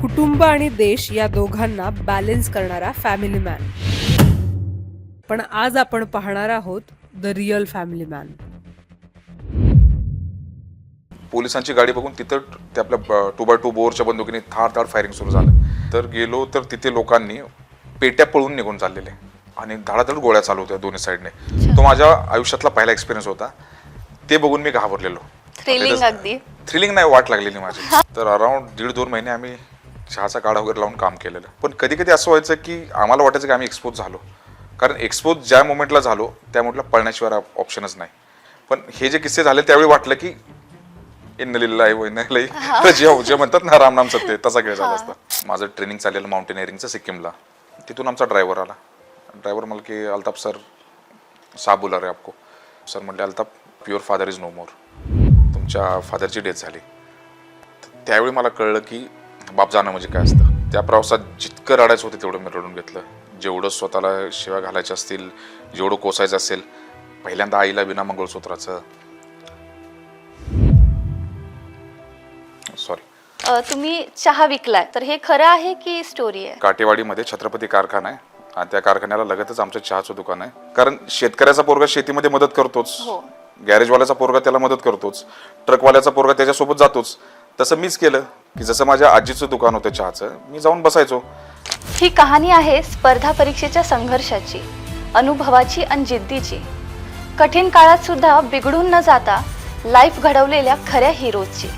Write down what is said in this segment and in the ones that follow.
कुटुंब आणि देश या दोघांना बॅलन्स करणारा फॅमिली मॅन. पण आज आपण पाहणार आहोत द रिअल फॅमिली मॅन. पोलिसांची गाडी बघून तिथं ते आपल्या 2x2 बोरच्या बंदुकीने थार फायरिंग सुरू झालं. तर गेलो तर तिथे लोकांनी पेट्या पळून निघून चाललेले आणि धडाधड गोळ्या चालू होत्या दोन्ही साईडने. तो माझ्या आयुष्यातला पहिला एक्सपिरियन्स होता. ते बघून मी घाबरलेलो. थ्रिलिंग नाही, वाट लागलेली माझी. तर अराउंड 1.5-2 महिने आम्ही चहाचा काढा वगैरे लावून काम केलेलं. पण कधी कधी असं व्हायचं की आम्हाला वाटायचं की आम्ही एक्सपोज झालो, कारण एक्सपोज ज्या मोमेंटला झालो त्या मोमेंटला पळण्याशिवाय ऑप्शनच नाही. पण हे जे किस्से झाले त्यावेळी वाटलं की इन्नलिल्लाही व इन्नलिल्लाही, जे म्हणतात ना राम नाम सत्य, तसा खेळ झाला असता. माझं ट्रेनिंग चाललेलं माउंटेनिअरिंगचं सिक्कीमला. तिथून आमचा ड्रायव्हर आला. ड्रायव्हर मला की अल्ताफ सर साहब बोला रे आपको. सर म्हटले Altaf your father is no more, तुमच्या फादरची डेथ झाली. त्यावेळी मला कळलं की बाप जाणं म्हणजे काय असतं. त्या प्रवासात जितकं रडायचं होतं तेवढं मी रडून घेतलं. जेवढं स्वतःला शिव्या घालायच्या असतील, जेवढं कोसायचं असेल, पहिल्यांदा आईला बिना मंगळसूत्राचं. सॉरी. तुम्ही चहा विकलाय, तर हे खरं आहे की स्टोरी आहे? काटेवाडीमध्ये छत्रपती कारखाना आहे आणि त्या कारखान्याला लगतच आमचं चहाचं दुकान आहे. कारण शेतकऱ्याचा पोरगा शेतीमध्ये मदत करतोच, गॅरेजवाल्याचा पोरगा त्याला मदत करतोच, ट्रकवाल्याचा पोरगा त्याच्यासोबत जातोच. तसं मीच केलं की जसं माझ्या आजीचं दुकान होतं चहाचं, मी जाऊन बसायचो. ही कहाणी आहे स्पर्धा परीक्षेच्या संघर्षाची, अनुभवाची आणि जिद्दीची. कठीण काळात सुद्धा बिघडून न जाता लाईफ घडवलेल्या खऱ्या हिरोजची.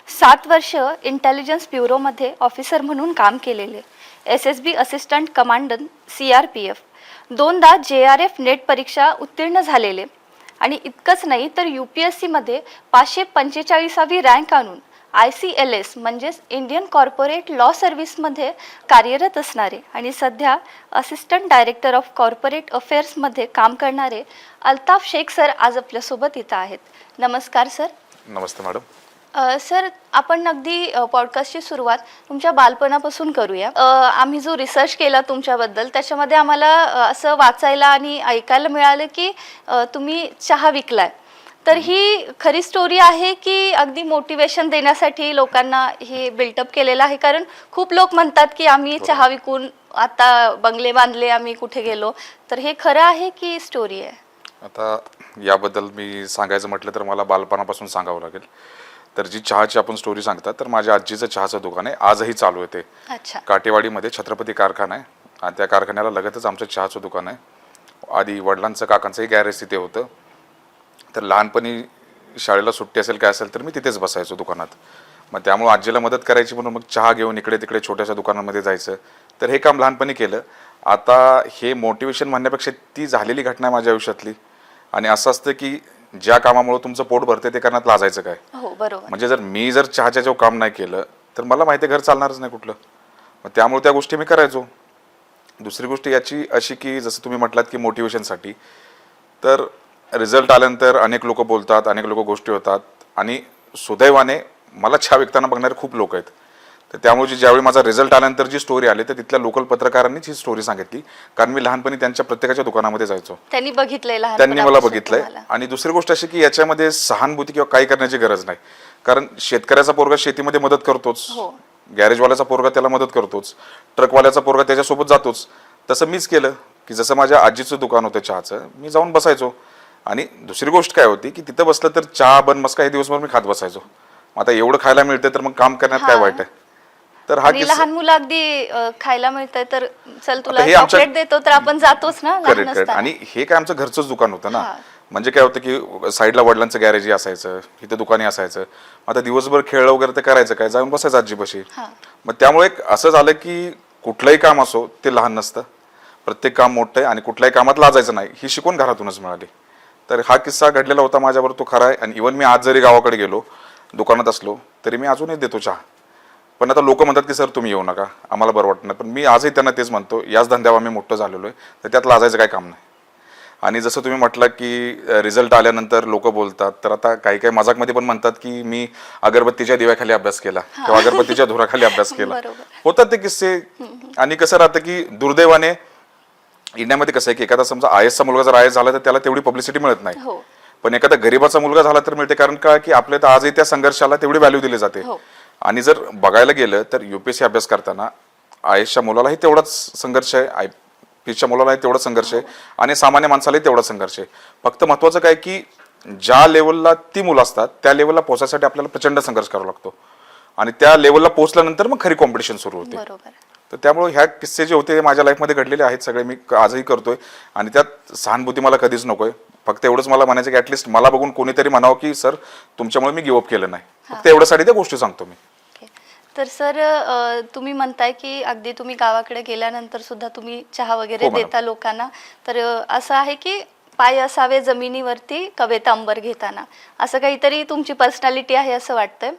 सात वर्ष इंटेलिजन्स ब्युरोमध्ये ऑफिसर म्हणून काम केलेले, SSB assistant commandant CRPF, 2दा JRF net परीक्षा उत्तीर्ण झालेले आणि इतकंच नाही तर UPSCमध्ये 545वी रँक आणून ICLS म्हणजेच इंडियन कॉर्पोरेट लॉ सर्व्हिसमध्ये कार्यरत असणारे आणि सध्या असिस्टंट डायरेक्टर ऑफ कॉर्पोरेट अफेअर्समध्ये काम करणारे अल्ताफ शेख सर आज आपल्यासोबत इथं आहेत. नमस्कार सर. नमस्ते मॅडम. सर, आपण अगदी पॉडकास्टची सुरुवात तुमच्या बालपणापासून करूया. आम्ही जो रिसर्च केला तुमच्याबद्दल त्याच्यामध्ये आम्हाला असं वाचायला आणि ऐकायला मिळालं की तुम्ही चहा विकलाय. तर ही खरी स्टोरी आहे की अगदी मोटिवेशन देण्यासाठी लोकांना हे बिल्टअप केलेलं आहे? कारण खूप लोक म्हणतात की आम्ही चहा विकून आता बंगले बांधले, आम्ही कुठे गेलो. तर हे खरं आहे की स्टोरी आहे? आता याबद्दल मी सांगायचं म्हटलं तर मला बालपणापासून सांगावं लागेल. तर जी चहाची आपण स्टोरी सांगतात, तर माझ्या आजीचं चहाचं दुकान आहे, आजही चालू आहे ते. अच्छा. काटेवाडीमध्ये छत्रपती कारखाना आहे आणि त्या कारखान्याला लगतच आमचं चहाचं दुकान आहे. आधी वडिलांचं काकांचंही गॅरेज तिथे होतं. तर लहानपणी शाळेला सुट्टी असेल काय असेल तर मी तिथेच बसायचो दुकानात. मग त्यामुळे आजीला मदत करायची म्हणून मग चहा घेऊन इकडे तिकडे छोट्याशा दुकानामध्ये जायचं. तर हे काम लहानपणी केलं. आता हे मोटिवेशन म्हणण्यापेक्षा ती झालेली घटना आहे माझ्या आयुष्यातली. आणि असं असतं की ज्या कामामुळे तुमचं पोट भरते ते करण्यात लाजायचं काय? हो, बरोबर. म्हणजे जर मी चहाच्या जेव्हा काम नाही केलं तर मला माहिती आहे घर चालणारच नाही कुठलं. मग त्यामुळे त्या गोष्टी मी करायचो. दुसरी गोष्ट याची अशी की जसं तुम्ही म्हटलात की मोटिवेशनसाठी, तर रिझल्ट आल्यानंतर अनेक लोक बोलतात, अनेक लोक गोष्टी होतात आणि सुदैवाने मला चहा विकताना बघणारे खूप लोक आहेत. तर त्यामुळे ज्यावेळी माझा रिझल्ट आल्यानंतर जी स्टोरी आली तर तिथल्या लोकल पत्रकारांनीच ही स्टोरी सांगितली. कारण मी लहानपणी त्यांच्या प्रत्येकाच्या दुकानामध्ये जायचो, त्यांनी बघितलंय, त्यांनी मला बघितलंय. आणि दुसरी गोष्ट अशी की याच्यामध्ये सहानुभूती किंवा काही करण्याची गरज नाही. कारण शेतकऱ्याचा पोरगा शेतीमध्ये मदत करतोच, गॅरेजवाल्याचा पोरगा त्याला मदत करतोच, ट्रकवाल्याचा पोरगा त्याच्यासोबत जातोच. तसं मीच केलं की जसं माझ्या आजीचं दुकान होतं चहाचं, मी जाऊन बसायचो. आणि दुसरी गोष्ट काय होती की तिथं बसलं तर चहा बन मस्का हे दिवसभर मी खात बसायचो. आता एवढं खायला मिळतं तर मग काम करण्यात काय वाईट आहे? तर हा लहान मुलं अगदी खायला मिळतंय तर चल तुला चॉकलेट देतो तर आपण जातोच ना. करेक्ट. आणि हे काय आमचं घरचंच दुकान होतं ना. म्हणजे काय होतं की साईडला वडिलांचं गॅरेजही असायचं, इथं दुकानही असायचं. आता दिवसभर खेळ वगैरे ते करायचं काय, जाऊन बसायचं आजीपाशी. मग त्यामुळे असं झालं की कुठलंही काम असो ते लहान नसतं, प्रत्येक काम मोठं आहे आणि कुठल्याही कामात लाजायचं नाही ही शिकवण घरातूनच मिळाली. तर हा किस्सा घडलेला होता माझ्यावर, तो खरा आहे. आणि इव्हन मी आज जरी गावाकडे गेलो, दुकानात असलो तरी मी अजूनही देतो चहा. पण आता लोक म्हणतात की सर तुम्ही येऊ नका, आम्हाला बरं वाटत नाही. पण मी आजही त्यांना तेच म्हणतो, याच धंद्यावर आम्ही मोठं झालेलो आहे, तर त्यात लाजायचं काही काम नाही. आणि जसं तुम्ही म्हटलं की रिझल्ट आल्यानंतर लोक बोलतात, तर आता काही काही मजाकमध्ये पण म्हणतात की मी अगरबत्तीच्या दिव्याखाली अभ्यास केला किंवा अगरबत्तीच्या धुराखाली अभ्यास केला. होतात ते किस्से. आणि कसं राहतं की दुर्दैवाने इंडियामध्ये कसं आहे की एखादा समजा IASचा मुलगा जर IAS झाला तर त्याला तेवढी पब्लिसिटी मिळत नाही, हो पण एखादा गरीबाचा मुलगा झाला तर मिळते. कारण का की आपल्या तर आजही त्या संघर्षाला तेवढी व्हॅल्यू दिली जाते. हो आणि जर बघायला गेलं तर UPSC अभ्यास करताना IASच्या मुलालाही तेवढाच संघर्ष आहे, IPSच्या मुलालाही तेवढाच संघर्ष आहे, आणि सामान्य माणसालाही तेवढाच संघर्ष आहे. फक्त महत्वाचं काय की ज्या लेवलला ती मुलं असतात त्या लेवलला पोहोचण्यासाठी आपल्याला प्रचंड संघर्ष करावा लागतो, आणि त्या लेवलला पोहोचल्यानंतर मग खरी कॉम्पिटिशन सुरू होते. बरोबर. तर त्यामुळे ह्या किस्से जे होते माझ्या लाईफमध्ये घडलेले आहेत सगळे, मी आजही करतोय, आणि त्यात सहानुभूती मला कधीच नकोय. फक्त एवढंच मला म्हणायचं की ऍटलिस्ट मला बघून कोणीतरी म्हणावं की सर तुमच्यामुळे मी गिव्हअप केलं नाही. फक्त एवढ्यासाठी त्या गोष्टी सांगतो मी. ओके. तर सर तुम्ही म्हणताय की अगदी तुम्ही गावाकडे गेल्यानंतर सुद्धा तुम्ही चहा वगैरे हो मॅडम. देता लोकांना. तर असं आहे की पाय असावे जमिनीवरती कवेत अंबर घेताना, असं काहीतरी तुमची पर्सनॅलिटी आहे असं वाटतंय.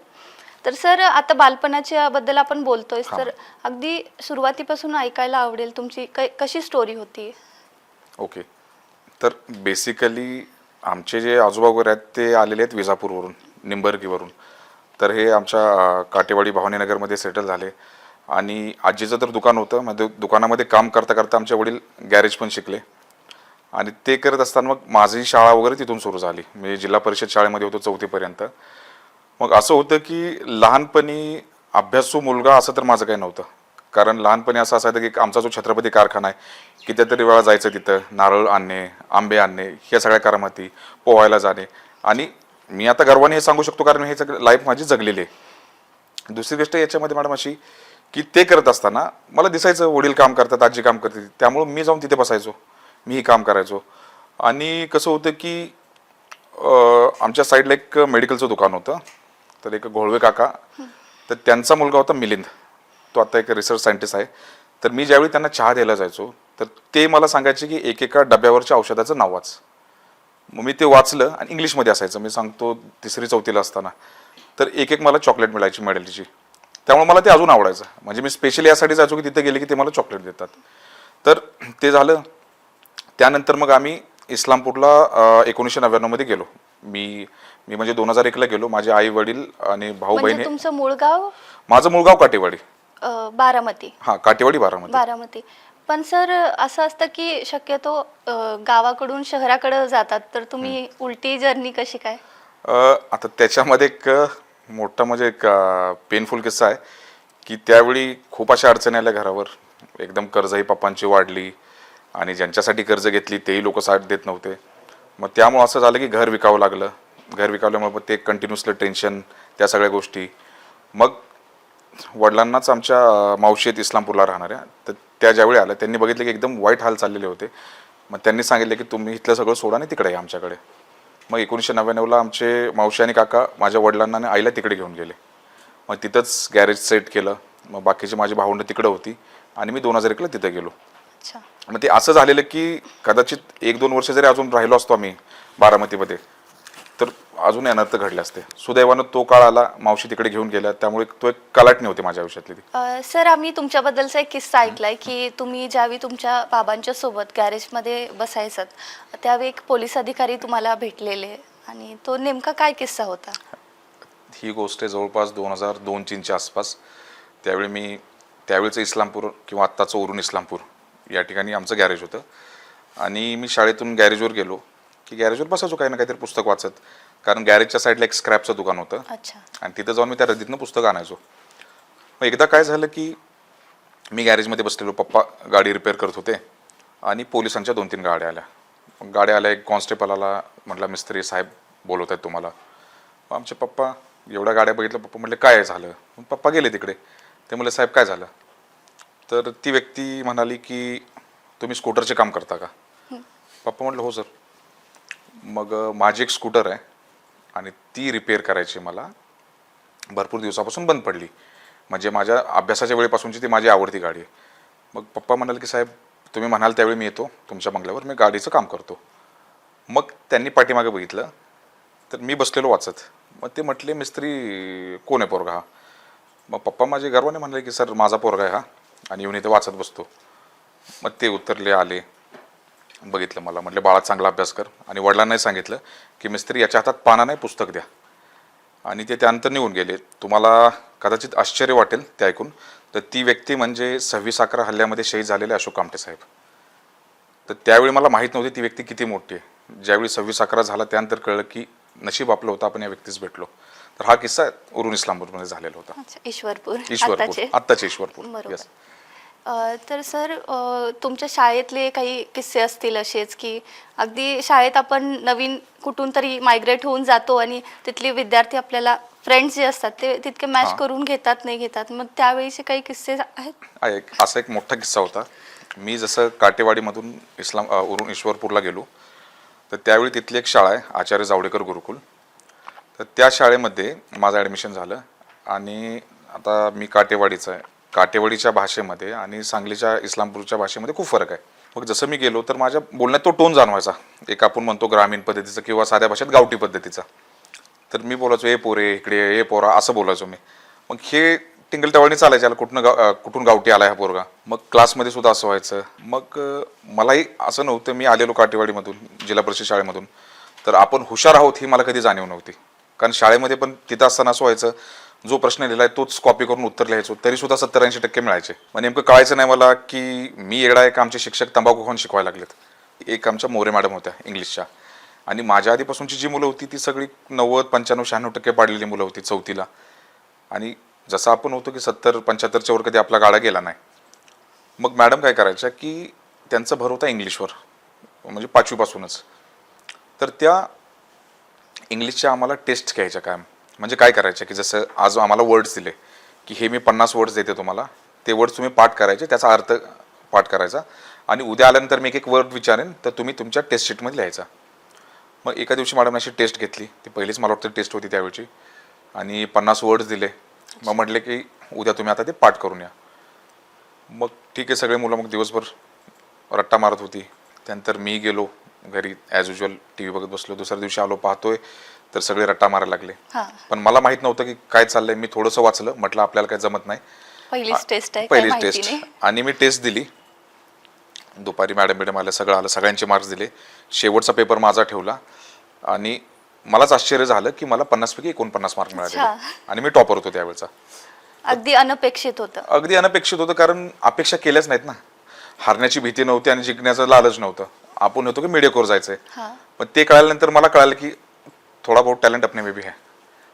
तर सर आता बालपणाच्या बद्दल आपण बोलतोय, तर अगदी सुरुवातीपासून ऐकायला आवडेल तुमची कशी स्टोरी होती. ओके. तर बेसिकली आमचे जे आजोबा वगैरे आहेत ते आलेले आहेत विजापूरवरून, निंबर्गीवरून. तर हे आमच्या काटेवाडी भवानीनगरमध्ये सेटल झाले, आणि आजीचं तर दुकान होतं. म्हणजे दुकानामध्ये काम करता करता आमचे वडील गॅरेज पण शिकले, आणि ते करत असताना मग माझी शाळा वगैरे तिथून सुरू झाली. मी जिल्हा परिषद शाळेमध्ये होतो 4थी पर्यंत. मग असं होतं की लहानपणी अभ्यासू मुलगा असं तर माझं काही नव्हतं, कारण लहानपणी असं असायचं की आमचा जो छत्रपती कारखाना आहे कितीतरी वेळा जायचं तिथं, नारळ आणणे, आंबे आणणे, ह्या सगळ्या करामाती, पोहायला जाणे. आणि मी आता गर्वाने हे सांगू शकतो कारण हे सगळं लाईफ माझी जगलेली आहे. दुसरी गोष्ट याच्यामध्ये मॅडम अशी की ते करत असताना मला दिसायचं वडील काम करतात, आजी काम करते, त्यामुळं मी जाऊन तिथे बसायचो, मीही काम करायचो. आणि कसं होतं की आमच्या साईडला एक मेडिकलचं दुकान होतं. तर एक घोळवे काका, तर त्यांचा मुलगा होता मिलिंद, तो आता एक रिसर्च सायंटिस्ट आहे. तर मी ज्यावेळी त्यांना चहा द्यायला जायचो तर ते मला सांगायचे की एकेका डब्यावरच्या औषधाचं नाव वाच. मग मी ते वाचलं, आणि इंग्लिशमध्ये असायचं, मी सांगतो 3री 4थीला असताना. तर एक मला चॉकलेट मिळायची मेडलची, त्यामुळे मला ते अजून आवडायचं. म्हणजे मी स्पेशली यासाठी जायचो की तिथे गेले की ते मला चॉकलेट देतात. तर ते झालं. त्यानंतर मग आम्ही इस्लामपूरला 1999 मध्ये गेलो. मी म्हणजे 2001ला गेलो. माझे आई वडील आणि भाऊ बहीण. म्हणजे तुमचं मूळ गाव? माझं मूळ गाव काटेवाडी. बारामती. हा, काटेवाडी बारामती. पण सर असं असतं की शक्यतो गावाकडून शहराकडे जातात, तर तुम्ही उलटी जर्नी कशी काय? आता त्याच्यामध्ये एक मोठा म्हणजे एक पेनफुल किस्सा आहे की त्यावेळी खूप अशा अडचणी आल्या घरावर. एकदम कर्जही पप्पांची वाढली, आणि ज्यांच्यासाठी कर्ज घेतली तेही लोक साथ देत नव्हते. मग त्यामुळे असं झालं की घर विकावं लागलं. घर विकावल्यामुळे मग ते कंटिन्युअसली टेन्शन, त्या सगळ्या गोष्टी. मग वडिलांनाच आमच्या मावशी आहेत इस्लामपूरला राहणाऱ्या, तर त्या ज्यावेळी आल्या त्यांनी बघितलं की एकदम वाईट हाल चाललेले होते. मग त्यांनी सांगितलं की तुम्ही इथलं सगळं सोडा आणि तिकडे या आमच्याकडे. मग 1999ला आमचे मावशी आणि काका माझ्या वडिलांना आणि आईला तिकडे घेऊन गेले. मग तिथंच गॅरेज सेट केलं. मग बाकीची माझी भावंड तिकडे होती, आणि मी 2001ला तिथे गेलो. अच्छा. मग ते असं झालेलं की कदाचित 1-2 वर्ष जरी अजून राहिलो असतो आम्ही बारामतीमध्ये तर अजून अनर्थ घडले असते. सुदैवानं तो काळ आला, मावशी तिकडे घेऊन गेल्या, त्यामुळे तो एक कलाटणी होती माझ्या आयुष्यातली ती. सर आम्ही तुमच्याबद्दलचा एक किस्सा ऐकलाय की तुम्ही ज्यावेळी तुमच्या बाबांच्या सोबत गॅरेजमध्ये बसायचात त्यावेळी एक पोलीस अधिकारी तुम्हाला भेटलेले, आणि तो नेमका काय किस्सा होता? ही गोष्ट आहे जवळपास 2002-3च्या आसपास. त्यावेळेचं इस्लामपूर किंवा आत्ताचं उरून इस्लामपूर या ठिकाणी आमचं गॅरेज होतं. आणि मी शाळेतून गॅरेजवर गेलो की गॅरेजवर बसायचो काही ना काहीतरी पुस्तक वाचत, कारण गॅरेजच्या साईडला एक स्क्रॅपचं दुकान होतं. अच्छा. आणि तिथं जाऊन मी त्या रद्दीतनं पुस्तकं आणायचो. मग एकदा काय झालं की मी गॅरेजमध्ये बसलेलो, पप्पा गाडी रिपेअर करत होते, आणि पोलिसांच्या 2-3 गाड्या आल्या. मग गाड्या आल्या, एक कॉन्स्टेबल आला, म्हटला मिस्त्री साहेब बोलवत आहेत तुम्हाला. मग आमचे पप्पा एवढ्या गाड्या बघितलं, पप्पा म्हटले काय झालं? मग पप्पा गेले तिकडे. ते म्हटले साहेब काय झालं? तर ती व्यक्ती म्हणाली की तुम्ही स्कूटरचे काम करता का? पप्पा म्हटलं हो सर. मग माझी एक स्कूटर आहे आणि ती रिपेअर करायची, मला भरपूर दिवसापासून बंद पडली. म्हणजे माझ्या अभ्यासाच्या वेळेपासूनची ती माझी आवडती गाडी आहे. मग पप्पा म्हणाले की साहेब तुम्ही म्हणाल त्यावेळी मी येतो तुमच्या बंगल्यावर, मी गाडीचं काम करतो. मग त्यांनी पाठीमागे बघितलं तर मी बसलेलो वाचत. मग ते म्हटले मिस्त्री कोण आहे पोरगा हा? मग पप्पा माझे गर्वाने म्हणाले की सर माझा पोरगा आहे हा, आणि येऊन इथे वाचत बसतो. मग ते उतरले, आले, बघितलं मला, म्हटले बाळा चांगला अभ्यास कर. आणि वडिलांनाही सांगितलं की मिस्त्री याच्या हातात पाना नाही पुस्तक द्या. आणि ते त्यानंतर निघून गेले. तुम्हाला कदाचित आश्चर्य वाटेल ते ऐकून, तर ती व्यक्ती म्हणजे 26/11 हल्ल्यामध्ये शहीद झालेले अशोक कामटे साहेब. तर त्यावेळी मला माहीत नव्हती ती व्यक्ती किती मोठी आहे. ज्यावेळी 26/11 झाला त्यानंतर कळलं की नशीब आपलं होतं, आपण या व्यक्तीच भेटलो. तर हा किस्सा उरून इस्लामपूरमध्ये झालेला होता. अच्छा, ईश्वरपूर ईश्वरपूर, आत्ताचे ईश्वरपूर. बरोबर. Yes. तर सर तुमच्या शाळेतले काही किस्से असतील असेच की अगदी शाळेत आपण नवीन कुठून तरी मायग्रेट होऊन जातो आणि तिथले विद्यार्थी आपल्याला फ्रेंड्स जे असतात ते तितके मॅच हां. करून घेतात नाही घेतात, मग त्यावेळीचे काही किस्से आहेत? असा एक मोठा किस्सा होता. मी जसं काटेवाडीमधून उरून ईश्वरपूरला गेलो, तर त्यावेळी तिथली एक शाळा आहे, आचार्य जावडेकर गुरुकुल. तर त्या शाळेमध्ये माझं ॲडमिशन झालं. आणि आता मी काटेवाडीचा आहे. काटेवाडीच्या भाषेमध्ये आणि सांगलीच्या इस्लामपूरच्या भाषेमध्ये खूप फरक आहे. मग जसं मी गेलो तर माझ्या बोलण्यात तो टोन जाणवायचा, एक आपण म्हणतो ग्रामीण पद्धतीचा किंवा साध्या भाषेत गावठी पद्धतीचा. तर मी बोलायचो ए पोरे इकडे, ए पोरा असं बोलायचो मी. मग हे टिंगलटवाळणी चालायचं, याला कुठून गावठी आला हा पोरगा. मग क्लासमध्ये सुद्धा असं व्हायचं. मग मलाही असं नव्हतं, मी आलेलो काटेवाडीमधून जिल्हा परिषद शाळेमधून, तर आपण हुशार आहोत ही मला कधी जाणीव नव्हती. कारण शाळेमध्ये पण तिथं असताना असं व्हायचं, जो प्रश्न लिहिलाय तोच कॉपी करून उत्तर लिहायचो, तरी सुद्धा 70-80% मिळायचे. मग नेमकं कळायचं नाही मला की मी येडा आहे का आमचे शिक्षक तंबाखू खाऊन शिकवायला लागलेत. एक आमच्या मोरे मॅडम होत्या इंग्लिशच्या, आणि माझ्या आधीपासूनची जी मुलं होती ती सगळी 90-95-96% पाडलेली मुलं होती चौथीला. आणि जसं आपण होतो की 70-75च्या वर कधी आपला गाडा गेला नाही. मग मॅडम काय करायच्या की त्यांचा भर होता इंग्लिशवर, म्हणजे 5वीपासूनच. तर त्या इंग्लिशच्या आम्हाला टेस्ट घ्यायच्या काय, म्हणजे काय करायचं की जसं आज आम्हाला वर्ड्स दिले की हे मी 50 वर्ड्स देते तुम्हाला, ते वर्ड्स तुम्ही पाठ करायचे, त्याचा अर्थ पाठ करायचा, आणि उद्या आल्यानंतर मी एक वर्ड विचारेन तर तुम्ही तुमच्या टेस्ट शीटमध्ये लिहायचा. मग एका दिवशी मॅडम अशी टेस्ट घेतली, ती पहिलीच मला वाटतं टेस्ट होती त्यावेळची, आणि 50 वर्ड्स दिले. मग म्हटले की उद्या तुम्ही आता ते पाठ करून या. मग ठीक आहे, सगळे मुलं मग दिवसभर रट्टा मारत होती. त्यानंतर मी गेलो घरी, ॲज युजल टी व्ही बघत बसलो. दुसऱ्या दिवशी आलो, पाहतोय तर सगळे रट्टा मारायला लागले. पण मला माहित नव्हतं की काय चाललंय. मी थोडंसं वाचलं, म्हटलं आपल्याला काय जमत नाही, पहिलीच टेस्ट आहे, पहिलीच टेस्ट. आणि मी टेस्ट दिली. दुपारी मॅडम आल्या, सगळं आलं, सगळ्यांचे मार्क्स दिले. शेवटचा पेपर माझा ठेवला आणि मलाच आश्चर्य झालं की मला 50 पैकी 49 मार्क मिळाले, आणि मी टॉपर होतो त्यावेळेचा. अगदी अनपेक्षित होतं. अगदी अनपेक्षित होतं, कारण अपेक्षा केल्याच नाहीत ना. हारण्याची भीती नव्हती आणि जिंकण्याचं लालच नव्हतं. आपण होतो की मीडियाकोर जायचंय. पण ते कळाल्यानंतर मला कळालं की थोडा बहुत टॅलेंट अपने में भी है.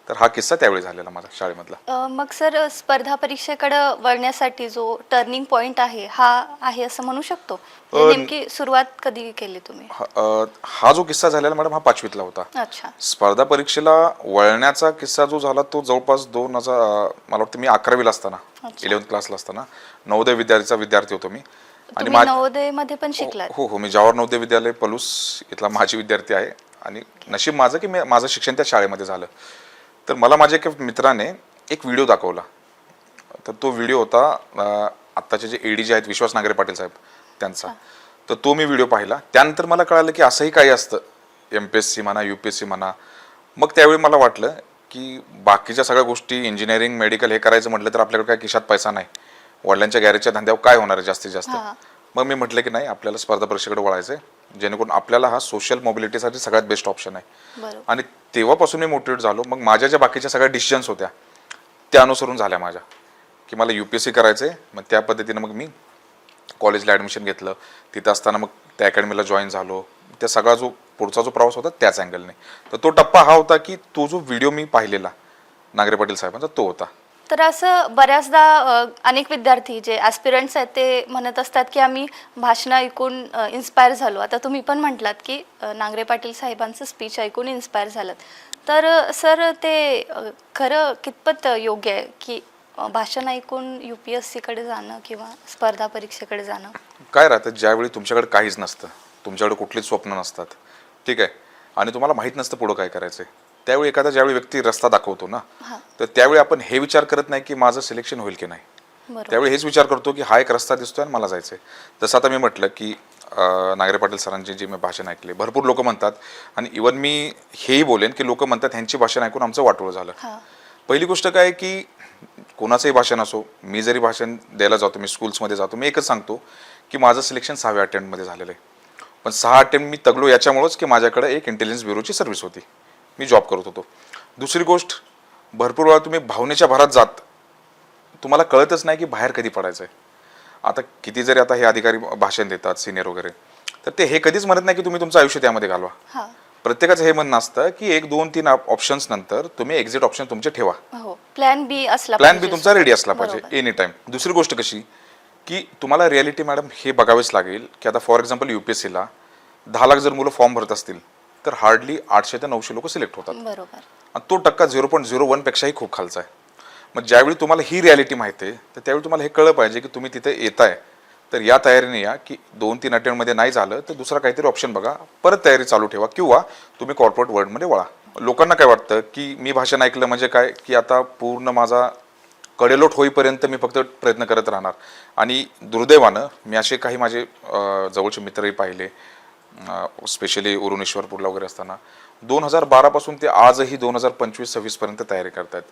तर हा किस्सा त्यावेळी झालेला माझा शाळेमधला. मग सर स्पर्धा परीक्षेकडे वळण्यासाठी जो टर्निंग पॉइंट आहे हा आहे असं म्हणू शकतो, नेमकी सुरुवात कधी केली तुम्ही? हा जो किस्सा झालेला मॅडम, हा 5वीतला होता. अच्छा. स्पर्धा परीक्षेला वळण्याचा किस्सा जो झाला तो जवळपास 2000, मला वाटतं मी 11वीला असताना, 11th क्लासला असताना, नवोदय विद्यार्थीचा विद्यार्थी होतो मी. आणि नवोदय मध्ये पण शिकलात? हो, मी जवाहर नवोदय विद्यालय पलूस इथला माझी विद्यार्थी आहे. आणि नशीब माझं की माझं शिक्षण त्या शाळेमध्ये झालं. तर मला माझ्या एका मित्राने एक व्हिडिओ दाखवला. तर तो व्हिडिओ होता आत्ताचे जे AD जे आहेत विश्वास नांगरे पाटील साहेब त्यांचा. तर तो मी व्हिडिओ पाहिला. त्यानंतर मला कळालं की असंही काही असतं, MPSC म्हणा, UPSC म्हणा. मग त्यावेळी मला वाटलं की बाकीच्या सगळ्या गोष्टी, इंजिनिअरिंग, मेडिकल हे करायचं म्हटलं तर आपल्याकडे काय खिशात पैसा नाही, वडिलांच्या गॅरेजच्या धंद्यावर काय होणार आहे जास्तीत जास्त. मग मी म्हटलं की नाही, आपल्याला स्पर्धा परीक्षेकडे वळायचं आहे, जेणेकरून आपल्याला हा सोशल मोबिलिटीसाठी सगळ्यात बेस्ट ऑप्शन आहे. आणि तेव्हापासून मी मोटिवेट झालो. मग माझ्या ज्या बाकीच्या सगळ्या डिसिजन्स होत्या त्या अनुसरून झाल्या माझ्या, की मला UPSC करायचं आहे. मग त्या पद्धतीनं मग मी कॉलेजला ॲडमिशन घेतलं. तिथं असताना मग त्या अकॅडमीला जॉईन झालो. त्या सगळा जो पुढचा जो प्रवास होता त्याच अँगलने. तर तो टप्पा हा होता की तो जो व्हिडिओ मी पाहिलेला नांगरे पाटील साहेबांचा तो होता. तर असं बऱ्याचदा अनेक विद्यार्थी जे ॲस्पिरंट्स आहेत ते म्हणत असतात की आम्ही भाषणं ऐकून इन्स्पायर झालो. आता तुम्ही पण म्हटलात की नांगरे पाटील साहेबांचं स्पीच ऐकून इन्स्पायर झालात. तर सर ते खरं कितपत योग्य आहे की भाषण ऐकून UPSCकडे जाणं किंवा स्पर्धा परीक्षेकडे जाणं? काय राहतं, ज्यावेळी तुमच्याकडे काहीच नसतं, तुमच्याकडे कुठलीच स्वप्न नसतात, ठीक आहे, आणि तुम्हाला माहीत नसतं पुढं काय करायचं, त्यावेळी एखादा ज्यावेळी व्यक्ती रस्ता दाखवतो ना, तर त्यावेळी आपण हे विचार करत नाही की माझं सिलेक्शन होईल की नाही. त्यावेळी हेच विचार करतो की हा एक रस्ता दिसतोय आणि मला जायचंय. जसं आता मी म्हटलं की नांगरे पाटील सरांची जी मी भाषण ऐकले, भरपूर लोक म्हणतात, आणि इवन मी हेही बोलेन की लोक म्हणतात ह्यांची भाषण ऐकून आमचं वाटोळं झालं. पहिली गोष्ट काय की कोणाचंही भाषण असो, मी जरी भाषण द्यायला जातो, मी स्कूल्समध्ये जातो, मी एकच सांगतो की माझं सिलेक्शन 6व्या अटेम्प्टमध्ये झालेलं आहे. पण 6 अटेम्प्ट मी तगलो याच्यामुळेच की माझ्याकडे एक इंटेलिजन्स ब्युरोची सर्व्हिस होती, मी जॉब करत होतो. दुसरी गोष्ट, भरपूर वेळा तुम्ही भावनेच्या भरात जात, तुम्हाला कळतच नाही की बाहेर कधी पडायचं आहे. आता किती जरी आता हे अधिकारी भाषण देतात सिनियर वगैरे, तर ते हे कधीच म्हणत नाही की तुम्ही तुमचं आयुष्य त्यामध्ये घालवा. हा. प्रत्येकाचं हे म्हणणं असतं की 1 2 3 ऑप्शन्स नंतर तुम्ही एक्झिट ऑप्शन तुमचे ठेवा. हो, प्लॅन बी असला प्लॅन बी पाहिजे. तुमचा रेडी असला पाहिजे बरोबर. Any time. दुसरी गोष्ट कशी की तुम्हाला रियालिटी मॅडम हे बघावेच लागेल की आता फॉर एक्झाम्पल युपीएससीला 10 लाख जर मुलं फॉर्म भरत असतील तर हार्डली 800 ते 900 लोक सिलेक्ट होतात. बरोबर. आणि तो टक्का 0.01 पेक्षाही खूप खालचा आहे. मग ज्यावेळी तुम्हाला ही रियालिटी माहिती आहे तर त्यावेळी तुम्हाला हे कळलं पाहिजे की तुम्ही तिथे येताय तर या तयारीने या की 2-3 अटेम्प्टमध्ये नाही झालं तर दुसरा काहीतरी ऑप्शन बघा, परत तयारी चालू ठेवा किंवा तुम्ही कॉर्पोरेट वर्ल्डमध्ये वळा. लोकांना काय वाटतं की मी भाषण ऐकलं म्हणजे काय की आता पूर्ण माझा कडेलोट होईपर्यंत मी फक्त प्रयत्न करत राहणार. आणि दुर्दैवानं मी असे काही माझे जवळचे मित्रही पाहिले, स्पेशली उरुणेश्वरपूरला वगैरे असताना 2012 पासून ते आजही 2025-26 पर्यंत तयारी करतायत.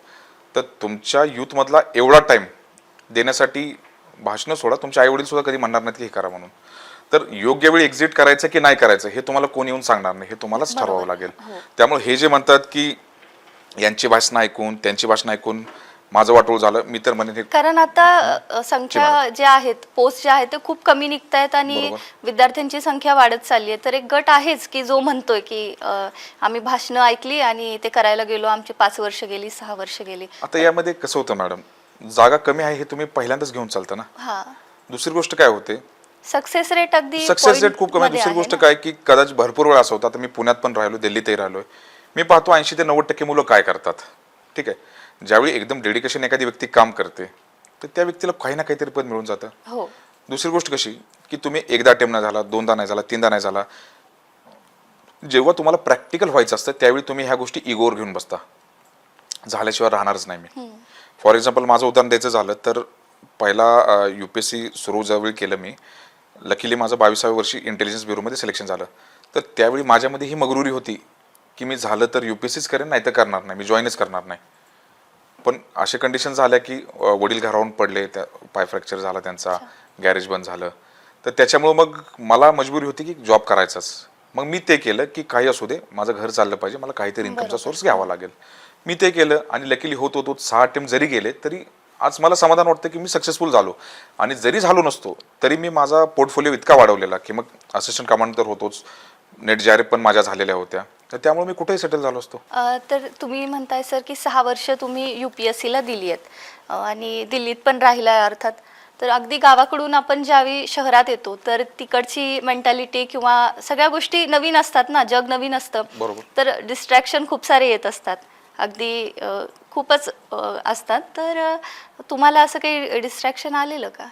तर तुमच्या युथमधला एवढा टाइम देण्यासाठी भाषणं सोडा, तुमचे आई वडील सुद्धा कधी म्हणणार नाहीत की हे करा म्हणून. तर योग्य वेळी एक्झिट करायचं की नाही करायचं हे तुम्हाला कोणी येऊन सांगणार नाही, हे तुम्हालाच ठरवावं लागेल. त्यामुळे हे जे म्हणतात की यांची भाषणं ऐकून त्यांची भाषणं ऐकून माझं वाटोळ झालं, मी तर म्हणेन हे कारण आता संख्या ज्या आहेत, पोस्ट ज्या आहेत ते खूप कमी निघतायत आणि बरोबर. विद्यार्थ्यांची संख्या वाढत चालली आहे. तर एक गट आहेच की जो म्हणतोय की आम्ही भाषणं ऐकली आणि ते करायला गेलो, आमची 5 वर्ष गेली, 6 वर्ष गेली. आता यामध्ये कसं होतं मॅडम, जागा कमी आहे हे तुम्ही पहिल्यांदाच घेऊन चालता ना. हा, दुसरी गोष्ट काय होते, सक्सेस रेट अगदी सक्सेस रेट खूप कमी आहे. मध्ये दुसरी आहे गोष्ट ना. काय की कदाचित भरपूर वेळा असं होतं, आता मी पुण्यात पण राहिलो, दिल्लीतही राहिलोय, मी पाहतो 80 ते 90% मुलं काय करतात. ठीक आहे, ज्यावेळी एकदम डेडिकेशन एखादी व्यक्ती काम करते तर त्या व्यक्तीला काही ना काहीतरी पद मिळून जातं. हो, दुसरी गोष्ट कशी की तुम्ही एकदा अटेम्प्ट नाही झाला, 2दा नाही झाला, 3दा नाही झाला, जेव्हा तुम्हाला प्रॅक्टिकल व्हायचं असतं त्यावेळी तुम्ही ह्या गोष्टी इगोवर घेऊन बसता, झाल्याशिवाय राहणारच नाही मी. फॉर एक्झाम्पल माझं उदाहरण द्यायचं झालं तर पहिला युपीएससी सुरू ज्यावेळी केलं मी, लकीली माझं 22व्या वर्षी इंटेलिजन्स ब्युरोमध्ये सिलेक्शन झालं. तर त्यावेळी माझ्यामध्ये ही मगरुरी होती की मी झालं तर युपीएससीच करेन, नाही तर करणार नाही, मी जॉईनच करणार नाही. पण अशा कंडिशन झाल्या की वडील घरावरून पडले, त्या पाय फ्रॅक्चर झाला त्यांचा, गॅरेज बंद झालं, तर त्याच्यामुळं मग मला मजबुरी होती की जॉब करायचाच. मग मी ते केलं की काही असू दे, माझं घर चाललं पाहिजे, मला काहीतरी इन्कमचा सोर्स घ्यावा लागेल. मी ते केलं आणि लकीली होत 6 अटेम्प्ट जरी गेले तरी आज मला समाधान वाटतं की मी सक्सेसफुल झालो. आणि जरी झालो नसतो तरी मी माझा पोर्टफोलिओ इतका वाढवलेला की मग असिस्टंट कमांडर होतोच, नेट JRF पण माझ्या झालेल्या होत्या, तर त्यामुळे मी कुठेही सेटल झालो असतो. तर तुम्ही म्हणताय सर की 6 वर्ष तुम्ही UPSCला दिली आहेत आणि दिल्लीत पण राहिलाय अर्थात. तर अगदी गावाकडून आपण ज्यावेळी शहरात येतो तर तिकडची मेंटॅलिटी किंवा सगळ्या गोष्टी नवीन असतात ना, जग नवीन असतं. बरोबर. तर डिस्ट्रॅक्शन खूप सारे येत असतात, अगदी खूपच असतात. तर तुम्हाला असं काही डिस्ट्रॅक्शन आलेलं का?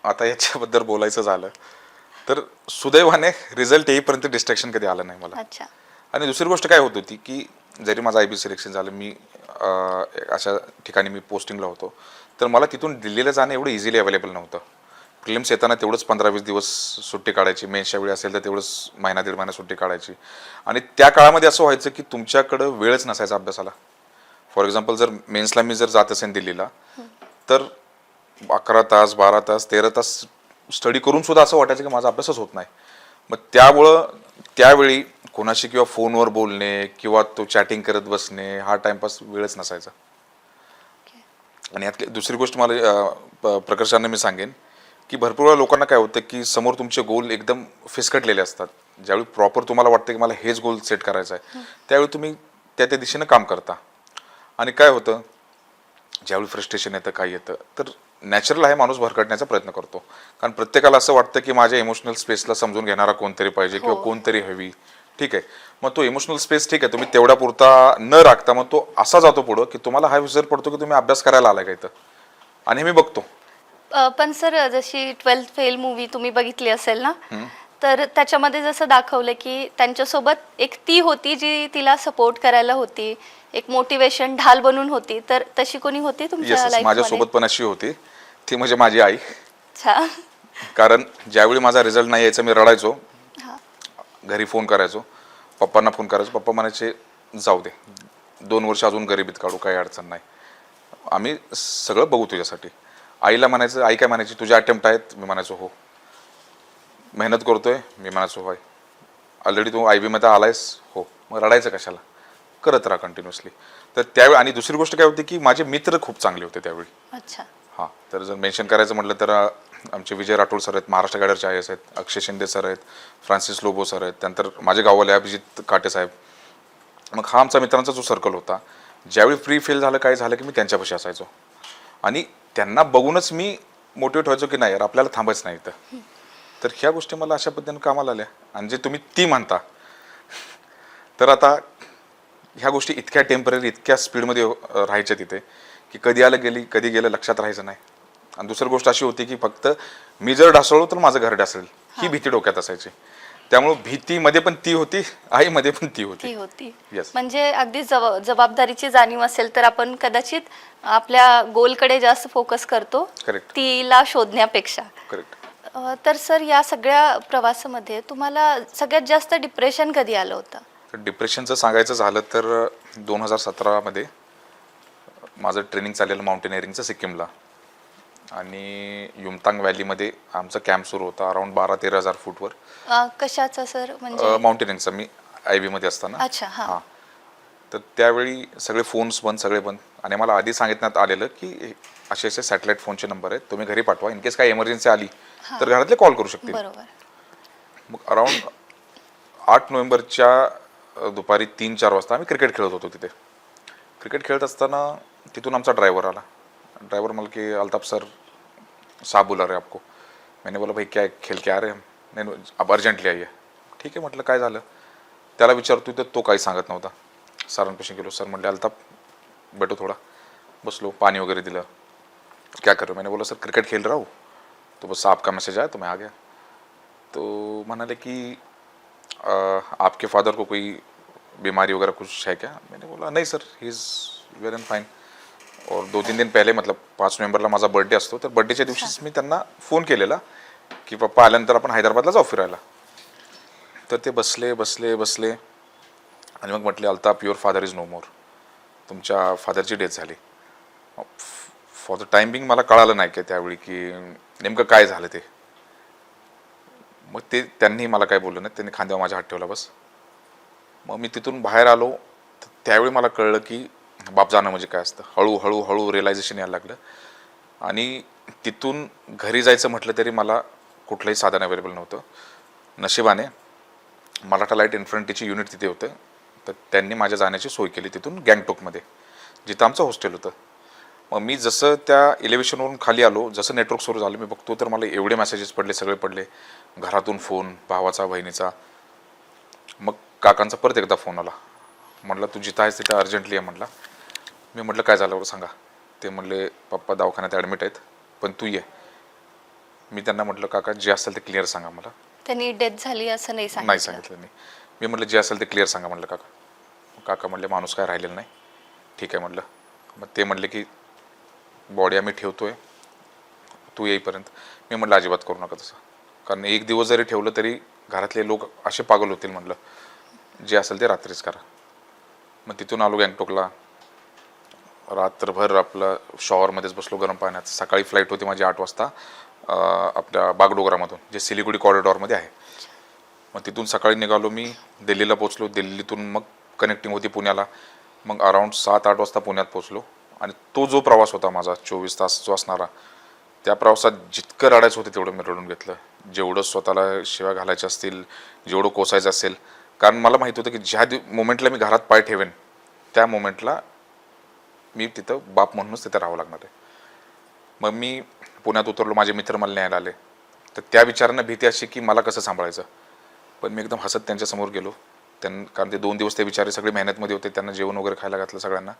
आता याच्याबद्दल बोलायचं झालं तर सुदैवाने रिझल्ट येईपर्यंत डिस्ट्रॅक्शन कधी आलं नाही मला. अच्छा. आणि दुसरी गोष्ट काय होत होती की जरी माझं IB सिलेक्शन झालं, मी अशा ठिकाणी मी पोस्टिंगला होतो, तर मला तिथून दिल्लीला जाणं एवढं इझिली अवेलेबल नव्हतं. प्रिलिम्स येताना तेवढंच 15-20 दिवस सुट्टी काढायची, मेन्सच्या वेळी असेल तर तेवढंच महिना 1.5 महिना सुट्टी काढायची. आणि त्या काळामध्ये असं व्हायचं की तुमच्याकडं वेळच नसायचा अभ्यासाला. फॉर एक्झाम्पल जर मेन्सला मी जर जात असेल दिल्लीला तर 11 तास 12 तास 13 तास स्टडी करून सुद्धा असं वाटायचं की माझा अभ्यासच होत नाही. मग त्यामुळं त्यावेळी कोणाशी किंवा फोनवर बोलणे किंवा तो चॅटिंग करत बसणे, हा टाइमपास वेळच नसायचा. आणि यात दुसरी गोष्ट मला प्रकर्षाने मी सांगेन की भरपूर वेळा लोकांना काय होतं की समोर तुमचे गोल एकदम फिसकटलेले असतात. ज्यावेळी प्रॉपर तुम्हाला वाटतं की मला हेच गोल सेट करायचा आहे त्यावेळी तुम्ही त्या दिशेनं काम करता. आणि काय होतं, ज्यावेळी फ्रस्ट्रेशन येतं, काय येतं, तर नॅचरल आहे माणूस भरकटण्याचा प्रयत्न करतो. कारण प्रत्येकाला असं वाटतं की माझ्या इमोशनल स्पेसला समजून घेणारा कोणतरी पाहिजे किंवा कोणतरी हवी. ठीक आहे, मग तो इमोशनल स्पेस ठीक आहे तुम्ही तेवढ्या पुरता न राखता मग तो असा जातो पुढं की तुम्हाला हा विचार पडतो की तुम्ही अभ्यास करायला आलाय का इथं. आणि मी बघतो. पण सर जशी 12th फेल मूवी तुम्ही बघितली असेल ना, तर त्याच्यामध्ये जसं दाखवलं की त्यांच्यासोबत एक ती होती जी तिला सपोर्ट करायला होती, एक मोटिवेशन ढाल बनून होती. तर तशी कोणी होती तुमच्या येस, लाईफमध्ये? माझ्यासोबत पण अशी होती, ती म्हणजे माझी आई. अच्छा. कारण ज्यावेळी माझा रिझल्ट नाही यायचा मी रडायचो, हा. घरी फोन करायचो, पप्पांना फोन करायचो, पप्पा म्हणायचे जाऊ दे 2 वर्ष अजून गरिबीत काढू, काही अडचण नाही, आम्ही सगळं बघू तुझ्यासाठी. आईला म्हणायचं, आई काय म्हणायची, तुझे अटेम्प्ट आहेत, मी म्हणायचो हो. मेहनत करतोय, मी म्हणायचो होय. ऑलरेडी तू IB मध्ये आलायस, हो. मग रडायचं कशाला, करत राहा कंटिन्युअसली. तर त्यावेळी आणि दुसरी गोष्ट काय होती की माझे मित्र खूप चांगले होते त्यावेळी. अच्छा. हां, तर जर मेन्शन करायचं म्हटलं तर आमचे विजय राठोड सर आहेत, महाराष्ट्र गाडरचे IAS आहेत, अक्षय शिंदे सर आहेत, फ्रान्सिस लोबो सर आहेत, त्यानंतर माझे गाववाले अभिजित काटे साहेब. मग हा आमचा मित्रांचा जो सर्कल होता, ज्यावेळी फ्री फेल झालं काय झालं की मी त्यांच्यापाशी असायचो आणि त्यांना बघूनच मी मोटिवेट व्हायचो की नाही यार आपल्याला थांबायचं नाही इथं. तर ह्या गोष्टी मला अशा पद्धतीने कामाला आल्या. आणि जे तुम्ही ती म्हणता तर आता ह्या गोष्टी इतक्या टेम्पररी इतक्या स्पीडमध्ये राहायच्या तिथे की कधी आलं गेली कधी गेलं लक्षात राहायचं नाही. आणि दुसरी गोष्ट अशी होती की फक्त मी जर ढासळलो तर माझं घर ढासळेल ही भीती डोक्यात असायची. त्यामुळे भीतीमध्ये पण ती होती, आईमध्ये पण ती होती. Yes. म्हणजे अगदी जबाबदारीची जाणीव असेल तर आपण कदाचित आपल्या गोलकडे जास्त फोकस करतो, करेक्ट तिला शोधण्यापेक्षा. करेक्ट. तर सर या सगळ्या प्रवासामध्ये तुम्हाला सगळ्यात जास्त डिप्रेशन कधी आलं होतं? तर डिप्रेशनचं सांगायचं झालं तर 2017मध्ये माझं ट्रेनिंग चाललेलं माउंटेनिअरिंगचं सिक्कीमला आणि युमतांग व्हॅलीमध्ये आमचा कॅम्प सुरू होता अराउंड 12-13 हजार फूटवर. कशाचा सर? म्हणजे माउंटेनिअरिंगचा. मी IB मध्ये असताना. अच्छा. हां. तर त्यावेळी सगळे फोन्स बंद, सगळे बंद. आणि मला आधी सांगितण्यात आलेलं की असे असे सॅटेलाइट फोनचे नंबर आहेत, तुम्ही घरी पाठवा, इन केस काही इमर्जन्सी आली तर घरातले कॉल करू शकतील. बरोबर. मग अराउंड 8 नोव्हेंबरच्या दुपारी 3-4 वाजता आम्ही क्रिकेट खेळत होतो तिथे. क्रिकेट खेळत असताना तिथून आमचा ड्रायव्हर आला. ड्रायव्हर मला की अल्ताफ सर साहब बुला रहे आपको. मैंने बोला भाई क्या खेल के आ रहे हम? नहीं अब अर्जंटली आइए. ठीक आहे म्हटलं काय झालं त्याला विचारतो तर तो काही सांगत नव्हता. सरांपाशी गेलो. सर म्हटले अल्ताफ बैठो थोड़ा. बसलो, पानी वगैरह दिलं. क्या कर रहे हो? मैंने बोला सर क्रिकेट खेल रहा हूँ. तो बस आपका मैसेज आया तो मैं आ गया. तो म्हणाले की आपके फादर को कोई बीमारी वगैरह कुछ है क्या? मैंने बोला नहीं sir he is very fine. और 2-3 दिन पहिले मतलब 5 नोव्हेंबरला माझा बर्थडे असतो तर बर्थडेच्या दिवशीच मी त्यांना फोन केलेला की पप्पा आल्यानंतर आपण हैदराबादला जाऊ फिरायला. तर ते बसले बसले बसले आणि मग म्हटले Altaf your father is no more. तुमच्या फादरची डेथ झाली. फॉर द टाइम बिंग मला कळालं नाही की त्यावेळी की नेमकं काय झालं ते. मग ते त्यांनी मला काय बोललं नाही, त्यांनी खांद्यावर माझ्या हात ठेवला बस. मग मी तिथून बाहेर आलो तर त्यावेळी मला कळलं की बाप जाणं म्हणजे काय असतं. हळूहळू हळू रिअलायझेशन यायला लागलं. आणि तिथून घरी जायचं म्हटलं तरी मला कुठलंही साधन अवेलेबल नव्हतं. नशिबाने मराठा लाईट इन्फंट्रीची युनिट तिथे होतं तर त्यांनी माझ्या जाण्याची सोय केली तिथून गँगटोकमध्ये जिथं आमचं हॉस्टेल होतं. मग मी जसं त्या एलिव्हेशनवरून खाली आलो, जसं नेटवर्क सुरू झालं मी बघतो तर मला एवढे मेसेजेस पडले, सगळे पडले. घरातून फोन, भावाचा, बहिणीचा. मग काकांचा परत एकदा फोन आला. म्हटलं तू जिथं आहेस तिथं अर्जंटली आहे म्हटलं. मी म्हटलं काय झालं बरं सांगा. ते म्हणले पप्पा दवाखान्यात ॲडमिट आहेत पण तू ये. मी त्यांना म्हटलं काका जे असेल ते क्लिअर सांगा मला. त्यांनी डेथ झाली असं नाही सांगितलं नाही. मी म्हटलं जे असेल ते क्लिअर सांगा म्हटलं काका. काका म्हटले माणूस काय राहिलेला नाही. ठीक आहे म्हटलं. मग ते म्हटले की बॉडी आम्ही ठेवतोय तू येईपर्यंत. मी म्हटलं अजिबात करू नका तसं, कारण एक दिवस जरी ठेवलं तरी घरातले लोक असे पागल होतील. म्हटलं जे असेल ते रात्रीच करा. मग तिथून आलो गँगटोकला. रात्रभर आपलं शॉवरमध्येच बसलो गरम पाण्यात. सकाळी फ्लाईट होती माझी 8 वाजता आपल्या बागडोगरामधून जे सिलिगुडी कॉरिडॉरमध्ये आहे. मग तिथून सकाळी निघालो मी, दिल्लीला पोचलो. दिल्लीतून मग कनेक्टिंग होती पुण्याला. मग अराउंड 7-8 वाजता पुण्यात पोचलो. आणि तो जो प्रवास होता माझा 24 तास जो असणारा, त्या प्रवासात जितकं रडायचं होतं तेवढं मी रडून घेतलं. जेवढं स्वतःला शिव्या घालायच्या असतील, जेवढं कोसायचं असेल, कारण मला माहीत होतं की ज्या मोमेंटला मी घरात पाय ठेवेन त्या मोमेंटला मी तिथं बाप म्हणूनच तिथं राहावं लागणार आहे. मग मी पुण्यात उतरलो. माझे मित्र मला न्यायला आले. तर त्या विचारानं भीती अशी की मला कसं सांभाळायचं. पण मी एकदम हसत त्यांच्यासमोर गेलो. कारण ते 2 दिवस ते बिचारे सगळे मेहनतमध्ये होते. त्यांना जेवण वगैरे खायला घातलं सगळ्यांना.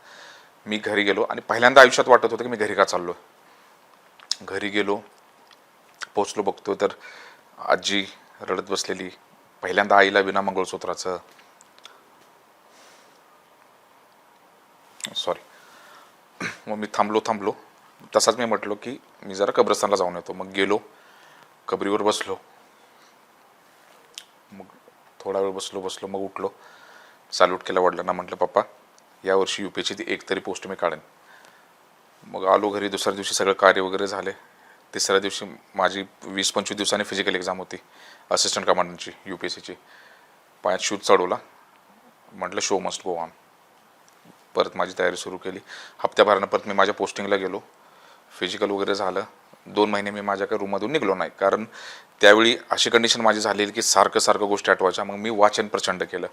मी घरी गेलो आणि पहिल्यांदा आयुष्यात वाटत होतं की मी घरी का चाललो. घरी गेलो, पोचलो, बघतो तर आजी रडत बसलेली. पहिल्यांदा आईला विना मंगळसूत्राचं सॉरी. मग मी थांबलो. तसाच मी म्हटलो की मी जरा कब्रस्तानला जाऊन येतो. मग गेलो, कबरीवर बसलो. मग थोडा वेळ बसलो. मग उठलो, सॅल्यूट केला वडिलांना. म्हटलं पप्पा यावर्षी UPSC ती एक तरी पोस्ट मी काढेन. मग आलो घरी. दुसऱ्या दिवशी सगळं कार्य वगैरे झाले. तिसऱ्या दिवशी माझी 20-25 दिवसांनी फिजिकल एक्झाम होती असिस्टंट कमांडंटची UPSCची. पायात शूज चढवला. म्हटलं शो मस्ट गो ऑन. परत माझी तयारी सुरू केली. हप्त्याभरानं परत मी माझ्या पोस्टिंगला गेलो. फिजिकल वगैरे झालं. 2 महिने मी माझ्या काही रूममधून निघलो नाही, कारण त्यावेळी अशी कंडिशन माझी झालेली की सारखं गोष्टी आठवायच्या. मग मी वाचन प्रचंड केलं.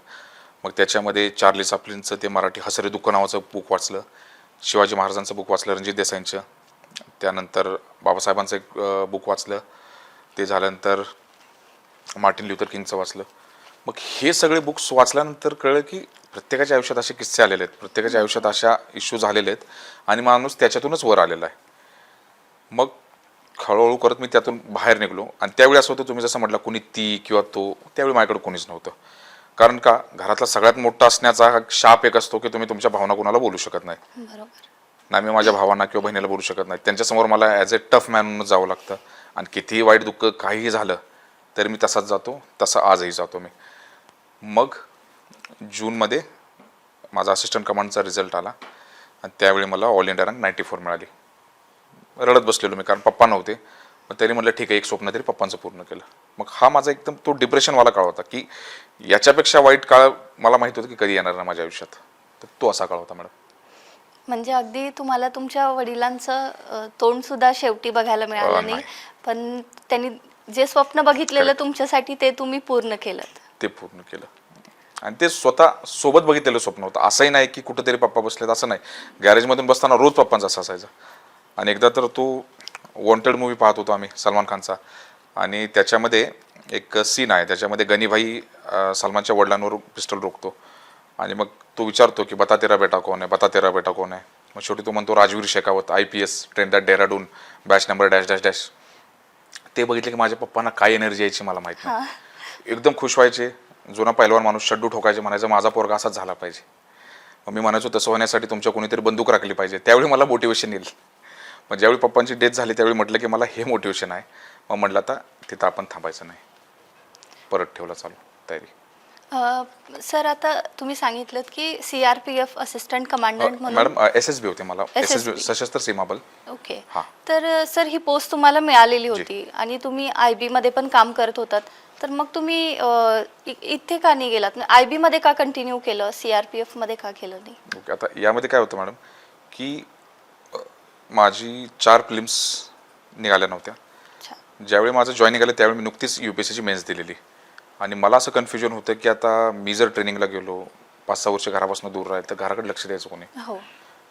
मग त्याच्यामध्ये चार्ली चॅप्लिनचं ते मराठी हसरे दुःख नावाचं बुक वाचलं, शिवाजी महाराजांचं बुक वाचलं, रणजित देसाईंचं, त्यानंतर बाबासाहेबांचं एक बुक वाचलं, ते झाल्यानंतर मार्टिन ल्युथर किंगचं वाचलं. मग हे सगळे बुक्स वाचल्यानंतर कळलं की प्रत्येकाच्या आयुष्यात असे किस्से आलेले आहेत, प्रत्येकाच्या आयुष्यात अशा इश्यू झालेले आहेत आणि माणूस त्याच्यातूनच वर आलेला आहे. मग हळूहळू करत मी त्यातून बाहेर निघलो. आणि त्यावेळी असं होतं, तुम्ही जसं म्हटलं कोणी ती किंवा तो, त्यावेळी माझ्याकडे कोणीच नव्हतं. कारण का, घरातला सगळ्यात मोठा असण्याचा शाप एक असतो की तुम्ही तुमच्या भावना कोणाला बोलू शकत नाही. बरोबर. ना मी माझ्या भावांना किंवा बहिणीला बोलू शकत नाही. त्यांच्यासमोर मला ॲज अ टफ मॅन म्हणून जावं लागतं. आणि कितीही वाईट दुःख काहीही झालं तरी मी तसाच जातो, तसा आजही जातो मी. मग जूनमध्ये माझा असिस्टंट कमांडचा रिझल्ट आला आणि त्यावेळी मला ऑल इंडिया रँक 94 मिळाली. रडत बसलेलो मी, कारण पप्पा नव्हते. मग त्यांनी म्हटलं ठीक आहे, एक स्वप्न तरी पप्पांचं पूर्ण केलं. मग हा माझा एकदम तो डिप्रेशनवाला काळ होता की याच्यापेक्षा वाईट काळ मला माहित होतं की कधी येणार ना माझ्या आयुष्यात. तर तो असा काळ होता मॅडम. म्हणजे अगदी तुम्हाला तुमच्या वडिलांचं तोंड सुद्धा शेवटी बघायला मिळालं नाही, पण त्यांनी जे स्वप्न बघितलेलं तुमच्यासाठी ते तुम्ही पूर्ण केलं. ते पूर्ण केलं. आणि ते स्वतः सोबत बघितलेलं स्वप्न होतं. असंही नाही की कुठेतरी पप्पा बसलेत, असं नाही. गॅरेजमधून बसताना रोज पप्पांचा असं असायचा. आणि एकदा तर तो वॉन्टेड मूवी पाहत होतो आम्ही, सलमान खानचा. आणि त्याच्यामध्ये एक सीन आहे, त्याच्यामध्ये गनीभाई सलमानच्या वडिलांवर पिस्टल रोखतो आणि मग तो विचारतो की बता तेरा बेटा कौन है, बता तेरा बेटा कौन है. मग शेवटी तो म्हणतो Rajveer Shekhawat, IPS, train that Dehradun, batch number dash dash dash. ते बघितले की माझ्या पप्पांना काय एनर्जी यायची मला माहित नाही. एकदम खुश व्हायचे. जुना पहिलवान माणूस शड्डू ठोकायचे, म्हणायचं माझा पोरगा असाच झाला पाहिजे. मग मी म्हणायचो तसं होण्यासाठी तुमच्या कोणीतरी बंदूक राखली पाहिजे. त्यावेळी मला मोटिवेशन येईल. मग ज्यावेळी पप्पांची डेथ झाली त्यावेळी म्हटलं की मला हे मोटिवेशन आहे. मग म्हटलं आता तिथं आपण थांबायचं नाही, परत ठेवला चालू तयारी. सर, आता तुम्ही सांगितलं की CRPF असिस्टंट कमांडंट म्हणून. मॅडम SSB होते मला, SSB सशस्त्र सीमा बल. ओके. हां. तर सर, ही पोस्ट तुम्हाला मिळालेली होती आणि तुम्ही IB मध्ये पण काम करत होतात. तर मग तुम्ही इथे का नाही गेलात? IB मध्ये का कंटिन्यू केलं, CRPF मध्ये का केलं नाही? ओके. आता यामध्ये काय होतं मॅडम की माझी 4 फिल्म्स निघाल्या नव्हत्या. ज्यावेळी माझं जॉईनिंग आलं त्यावेळी मी नुकतीच UPSCची मेन्स दिलेली. आणि मला असं कन्फ्युजन होतं की आता मी जर ट्रेनिंगला गेलो, 5-6 वर्ष घरापासून दूर राहील तर घराकडे लक्ष द्यायचं कोणी.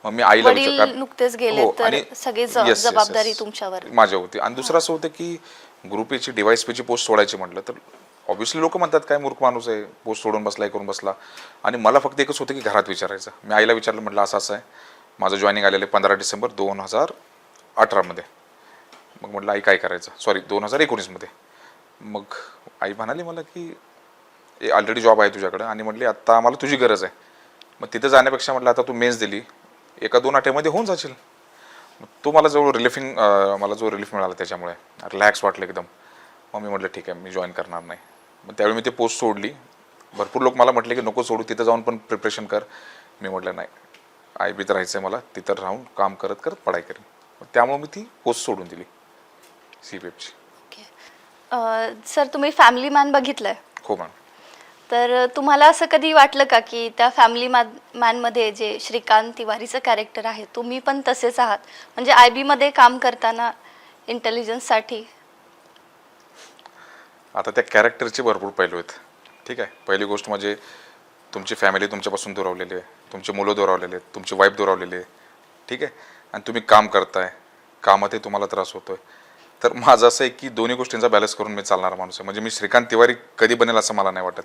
मग मी आईला वडील नुकतेच गेले तर सगळी जबाबदारी तुमच्यावर माझ्या होती. आणि दुसरं असं होतं की ग्रुप एची DYSPची पोस्ट सोडायची म्हटलं तर ऑब्व्हियसली लोक म्हणतात काय मूर्ख माणूस आहे, पोस्ट सोडून बसला, करून बसला. आणि मला फक्त एकच होतं की घरात विचारायचं. मी आईला विचारलं, म्हटलं असं असं आहे, माझं जॉईनिंग आलेलं आहे 15 डिसेंबर 2018 मग म्हटलं आई काय करायचं, सॉरी 2019 मग आई म्हणाली मला की ऑलरेडी जॉब आहे तुझ्याकडे आणि म्हटली आत्ता आम्हाला तुझी गरज आहे. मग तिथं जाण्यापेक्षा म्हटलं आता तू मेन्स दिली, 1-2 आठवड्यामध्ये होऊन जाशील. तो मला मला जो रिलीफ मिळाला त्याच्यामुळे रिलॅक्स वाटलं एकदम. मग मी म्हटलं ठीक आहे, मी जॉईन करणार नाही. मग त्यावेळी मी ते पोस्ट सोडली. भरपूर लोक मला म्हटले की नको सोडू, तिथं जाऊन पण प्रिपरेशन कर. मी म्हटलं नाही, IBत राहायचं आहे मला, तिथं राहून काम करत करत पढाई करेन. त्यामुळे मी ती पोस्ट सोडून दिली CPFची. सर, तुम्ही फॅमिली मॅन बघितलंय? हो मॅम. तर तुम्हाला असं कधी वाटलं का की त्या फॅमिली मॅनमध्ये जे श्रीकांत तिवारीचं कॅरेक्टर आहे तुम्ही पण तसेच आहात, म्हणजे IB मध्ये काम करताना इंटेलिजन्ससाठी? आता त्या कॅरेक्टरचे भरपूर पैलू आहेत. ठीक आहे. पहिली गोष्ट म्हणजे तुमची फॅमिली तुमच्यापासून दुरावलेली आहे, तुमची मुलं दुरावलेली आहेत, तुमची वाईफ दुरावलेली आहे. ठीक आहे. आणि तुम्ही काम करताय, कामातही तुम्हाला त्रास होतोय. तर माझं असं आहे की दोन्ही गोष्टींचा बॅलन्स करून मी चालणारा माणूस आहे. म्हणजे मी श्रीकांत तिवारी कधी बनेल असं मला नाही वाटत,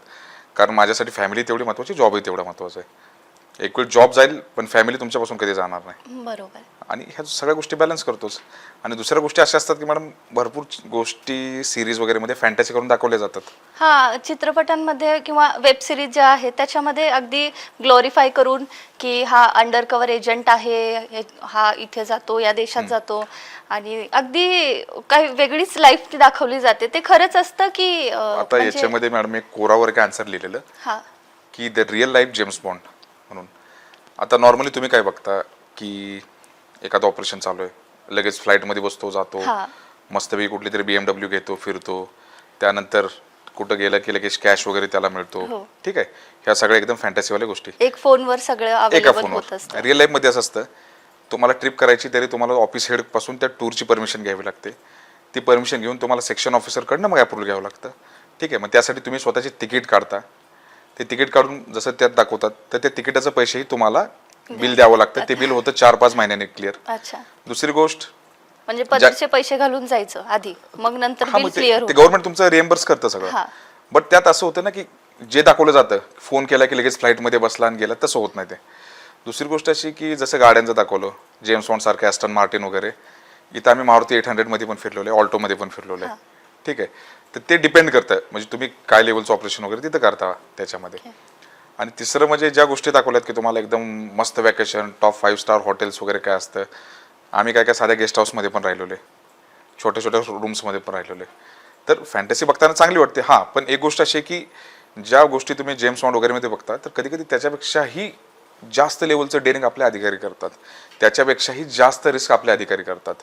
कारण माझ्यासाठी फॅमिली तेवढी महत्त्वाची, जॉबही तेवढा महत्त्वाचा आहे. एक वेळ जॉब जाईल पण फॅमिली तुमच्यापासून कधी जाणार नाही. बरोबर. आणि ह्या सगळ्या गोष्टी बॅलन्स करतोच. आणि दुसऱ्या गोष्टी अशा असतात की मॅडम भरपूर गोष्टी सिरीज वगैरेमध्ये फॅन्टसी करून दाखवल्या जातात. हां, चित्रपटांमध्ये किंवा वेब सिरीज ज्या आहेत त्याच्यामध्ये अगदी ग्लोरीफाय करून की हा अंडर कव्हर एजंट आहे, हा इथे जातो, या देशात जातो, आणि अगदी काही वेगळीच लाईफ ती दाखवली जाते. ते खरंच असतं की आता याच्यामध्ये मॅडम एक कोरावर एक आन्सर लिहिलेलं की the real life James bond म्हणून. आता नॉर्मली तुम्ही काय बघता की एखादं ऑपरेशन चालू आहे, लगेच फ्लाईटमध्ये बसतो, जातो, मस्तपैकी कुठली तरी BMW घेतो, फिरतो, त्यानंतर कुठं गेलं की लगेच कॅश वगैरे त्याला मिळतो. ठीक आहे. ह्या सगळ्या एकदम फॅन्टसीवाल्या गोष्टी, एक फोनवर सगळं अवेलेबल होत असतं. रिअल लाईफमध्ये असं असतं तुम्हाला ट्रिप करायची तरी तुम्हाला ऑफिस हेडपासून त्या टूरची परमिशन घ्यावी लागते. ती परमिशन घेऊन तुम्हाला सेक्शन ऑफिसरकडनं मग अप्रूव्हल घ्यावं लागतं. ठीक आहे, मग त्यासाठी तुम्ही स्वतःची तिकीट काढता. ते तिकीट काढून जसं त्यात दाखवतात तर त्या तिकिटाचं पैसेही तुम्हाला बिल द्यावं लागतं. ते बिल होतं 4-5 महिन्यांनी क्लिअर. अच्छा, दुसरी गोष्ट, म्हणजे पदरचे पैसे घालून जायचं आधी, मग नंतर हा बिल मग क्लिअर ते होतं. गव्हर्नमेंट तुमचं रिएम्बर्स करतं सगळं. हा. बट त्यात असं होतं ना की जे दाखवलं जातं, फोन केला की लगेच फ्लाईटमध्ये बसला आणि गेला, तसं होत नाही ते. दुसरी गोष्ट अशी की जसं गाड्यांचं दाखवलं, जेम्स बॉन्ड सारखे ॲस्टन मार्टिन वगैरे, इथं आम्ही मारुती 800 मध्ये पण फिरलेलो आहे, ऑल्टोमध्ये पण फिरलेलो आहे. ठीक आहे, तर ते डिपेंड करतं म्हणजे तुम्ही काय लेवलचं ऑपरेशन वगैरे तिथं करता त्याच्यामध्ये. आणि तिसरं म्हणजे ज्या गोष्टी दाखवल्यात की तुम्हाला एकदम मस्त वॅकेशन, टॉप 5 स्टार हॉटेल्स वगैरे काय असतं, आम्ही काय काय साध्या गेस्ट हाऊसमध्ये पण राहिलेलो आहे, छोट्या छोट्या रूम्समध्ये पण राहिलेलो आहे. तर फॅन्टसी बघताना चांगली वाटते. हां, पण एक गोष्ट अशी आहे की ज्या गोष्टी तुम्ही जेम्स बॉन्ड वगैरेमध्ये बघता तर कधी कधी त्याच्यापेक्षाही जास्त लेवलचं डेअरिंग आपले अधिकारी करतात, त्याच्यापेक्षाही जास्त रिस्क आपले अधिकारी करतात.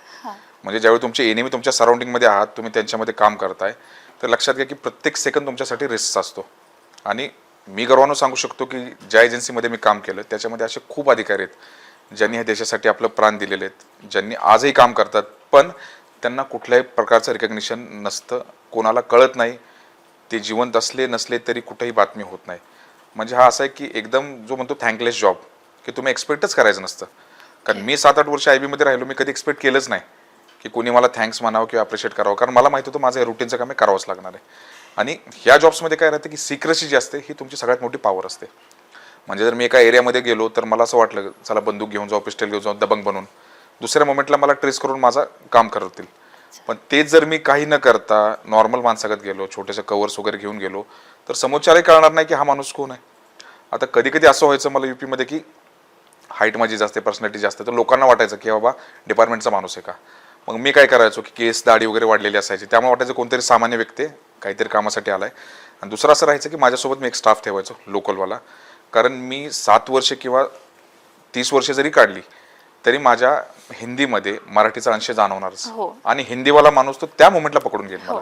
म्हणजे ज्यावेळी तुमचे एनिमी तुमच्या सराउंडिंगमध्ये आहात, तुम्ही त्यांच्यामध्ये काम करताय, तर लक्षात घ्या की प्रत्येक सेकंद तुमच्यासाठी रिस्क असतो. आणि मी गर्वानं सांगू शकतो की ज्या एजन्सीमध्ये मी काम केलं त्याच्यामध्ये असे खूप अधिकारी आहेत ज्यांनी ह्या देशासाठी आपलं प्राण दिलेले आहेत, ज्यांनी आजही काम करतात, पण त्यांना कुठल्याही प्रकारचं रिकग्निशन नसतं, कोणाला कळत नाही. ते जिवंत असले नसले तरी कुठेही बातमी होत नाही. म्हणजे हा असा आहे की एकदम जो म्हणतो थँकलेस जॉब, की तुम्ही एक्सपेक्टच करायचं नसतं. कारण मी 7-8 वर्ष IB मध्ये राहिलो, मी कधी एक्सपेक्ट केलंच नाही की कोणी मला थँक्स म्हणावं किंवा अप्रिशिएट करावं, कारण मला माहिती होतं माझं हे रुटीनचं काम आहे, करावंच लागणार आहे. आणि ह्या जॉब्समध्ये काय राहतं की सिक्रेसी जी असते ही तुमची सगळ्यात मोठी पॉवर असते. म्हणजे जर मी एका एरियामध्ये गेलो तर मला असं वाटलं चला बंदूक घेऊन जाऊ, पिस्टल घेऊन जाऊ, दबंग बनून, दुसऱ्या मोमेंटला मला ट्रेस करून माझं काम करतील. पण तेच जर मी काही न करता नॉर्मल माणसागत गेलो, छोटेसे कवर्स वगैरे घेऊन गेलो, तर समोरच्यालाही कळणार नाही की हा माणूस कोण आहे. आता कधी कधी असं व्हायचं मला UP मध्ये की हाईट माझी जास्त आहे, पर्सनॅलिटी जास्त आहे, तर लोकांना वाटायचं की बाबा डिपार्टमेंटचा माणूस आहे का. मग मी काय करायचो की केस दाढी वगैरे वाढलेली असायची, त्यामुळे वाटायचं कोणतरी सामान्य व्यक्ती आहे, काहीतरी कामासाठी आलाय. आणि दुसरं असं राहायचं की माझ्यासोबत मी एक स्टाफ ठेवायचो लोकलवाला, कारण मी 7 वर्ष किंवा 30 वर्ष जरी काढली तरी माझ्या हिंदीमध्ये मराठीचा अंश जाणवणारच. आणि हिंदीवाला माणूस तो त्या मोमेंटला पकडून घेईल मला,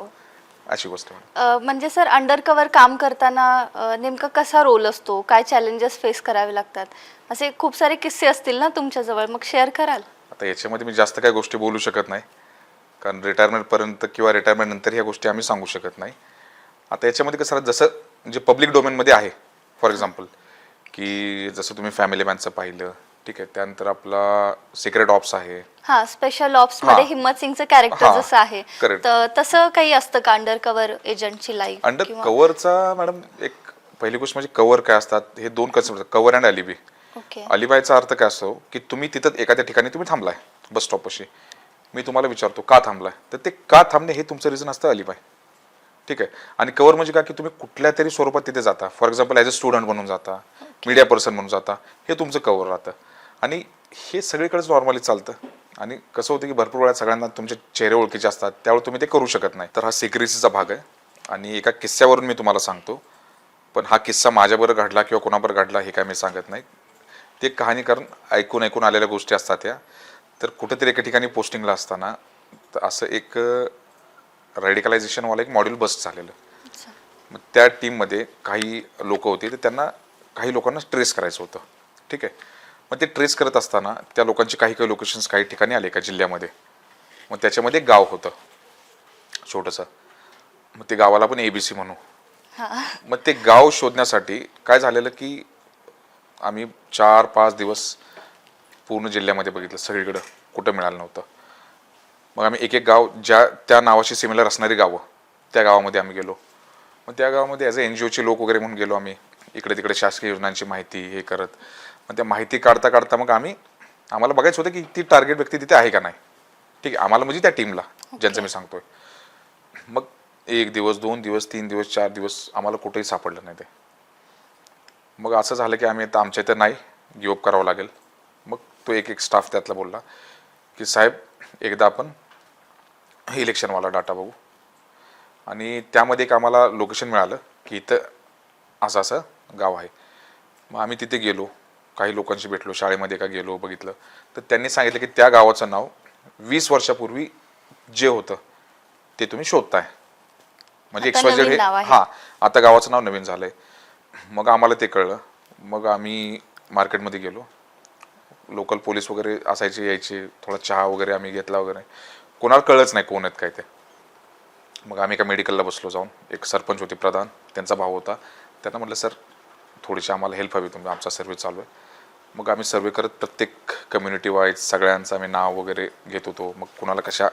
अशी गोष्ट. म्हणजे सर अंडर कव्हर काम करताना नेमका कसा रोल असतो, काय चॅलेंजेस फेस करावे लागतात, असे खूप सारे किस्से असतील ना तुमच्याजवळ, मग शेअर कराल? आता याच्यामध्ये मी जास्त काही गोष्टी बोलू शकत नाही, कारण रिटायरमेंटपर्यंत किंवा रिटायरमेंट नंतर ह्या गोष्टी आम्ही सांगू शकत नाही. आता याच्यामध्ये कसं जसं जे पब्लिक डोमेनमध्ये आहे, फॉर एक्झाम्पल की जसं तुम्ही फॅमिली मॅनचं पाहिलं, ठीक आहे, त्यानंतर आपला सिक्रेट ऑप्स आहे. हा, स्पेशल ऑप्स मध्ये हिम्मत सिंगचं कॅरेक्टर जसं आहे, correct. तर तसं काही असतं का अंडर कव्हर एजंटची लाईफ? अंडर कव्हरचा मॅडम एक पहिली गोष्ट म्हणजे कव्हर काय असतात, हे 2 concept, cover and alibi. Okay. अलिबायचा अर्थ काय असतो की तुम्ही तिथं एखाद्या ठिकाणी तुम्ही थांबलाय बस स्टॉपशी, मी तुम्हाला विचारतो का थांबलाय, तर ते का थांबणे हे तुमचं रिझन असतं अलिबाय. ठीक आहे. आणि कव्हर म्हणजे काय की तुम्ही कुठल्या तरी स्वरूपात तिथे जाता, for example as a student म्हणून जाता, मीडिया पर्सन म्हणून जाता, हे तुमचं कव्हर राहतं. आणि हे सगळीकडेच नॉर्मली चालतं. आणि कसं होतं की भरपूर वेळा सगळ्यांना तुमचे चेहरे ओळखीचे असतात, त्यावेळी तुम्ही ते करू शकत नाही. तर हा सिक्रेसीचा भाग आहे. आणि एका किस्स्यावरून मी तुम्हाला सांगतो, पण हा किस्सा माझ्याबरोबर घडला किंवा कोणाबरोबर घडला हे काय मी सांगत नाही. ते कहाणी कारण ऐकून आलेल्या गोष्टी असतात त्या. तर कुठेतरी एका ठिकाणी पोस्टिंगला असताना तर असं एक रेडिकलायझेशनवाला एक मॉड्यूल बस झालेलं. मग त्या टीममध्ये काही लोक होते, तर त्यांना काही लोकांना ट्रेस करायचं होतं. ठीक आहे. मग ते ट्रेस करत असताना त्या लोकांची काही काही लोकेशन्स काही ठिकाणी आले का जिल्ह्यामध्ये. मग त्याच्यामध्ये एक गाव होतं छोटंसं, मग ते गावाला आपण ABC म्हणू. मग ते गाव शोधण्यासाठी काय झालेलं की आम्ही 4-5 दिवस पूर्ण जिल्ह्यामध्ये बघितलं, सगळीकडं कुठं मिळालं नव्हतं. मग आम्ही एक गाव ज्या त्या नावाशी सिमिलर असणारी गावं, त्या गावामध्ये आम्ही गेलो. मग त्या गावामध्ये ॲज अ NGOचे लोक वगैरे म्हणून गेलो आम्ही, इकडे तिकडे शासकीय योजनांची माहिती हे करत. मग त्या माहिती काढता काढता मग आम्हाला बघायचं होतं की ती टार्गेट व्यक्ती तिथे आहे का नाही. ठीक आहे, आम्हाला म्हणजे त्या टीमला ज्यांचं मी सांगतोय. मग 1 दिवस 2 दिवस 3 दिवस 4 दिवस आम्हाला कुठेही सापडलं नाही ते. मग असं झालं की आम्ही आता आमच्या इथं नाही, गिव्ह अप करावं लागेल. मग तो एक स्टाफ त्यातला बोलला की साहेब एकदा आपण इलेक्शनवाला डाटा बघू. आणि त्यामध्ये एक आम्हाला लोकेशन मिळालं की इथं असं असं गाव आहे. मग आम्ही तिथे गेलो, काही लोकांशी भेटलो, शाळेमध्ये का गेलो, बघितलं. तर त्यांनी सांगितलं की त्या गावाचं नाव 20 वर्षापूर्वी जे होतं ते तुम्ही शोधताय, म्हणजे XYZ हे. हां, आता गावाचं नाव नवीन झालंय. मग आम्हाला ते कळलं. मग आम्ही मार्केटमध्ये गेलो, लोकल पोलीस वगैरे असायचे, यायचे, थोडा चहा वगैरे आम्ही घेतला वगैरे. कोणाला कळलंच नाही कोण आहेत काय ते. मग आम्ही एका मेडिकलला बसलो जाऊन. एक सरपंच होते प्रधान, त्यांचा भाऊ होता. त्यांना म्हटलं सर थोडीशी आम्हाला हेल्प हवी, तुम्ही आमचा सर्व्हे चालू आहे. मग आम्ही सर्वे करत प्रत्येक कम्युनिटी वाईज सगळ्यांचं आम्ही नाव वगैरे घेत होतो. मग कुणाला कशा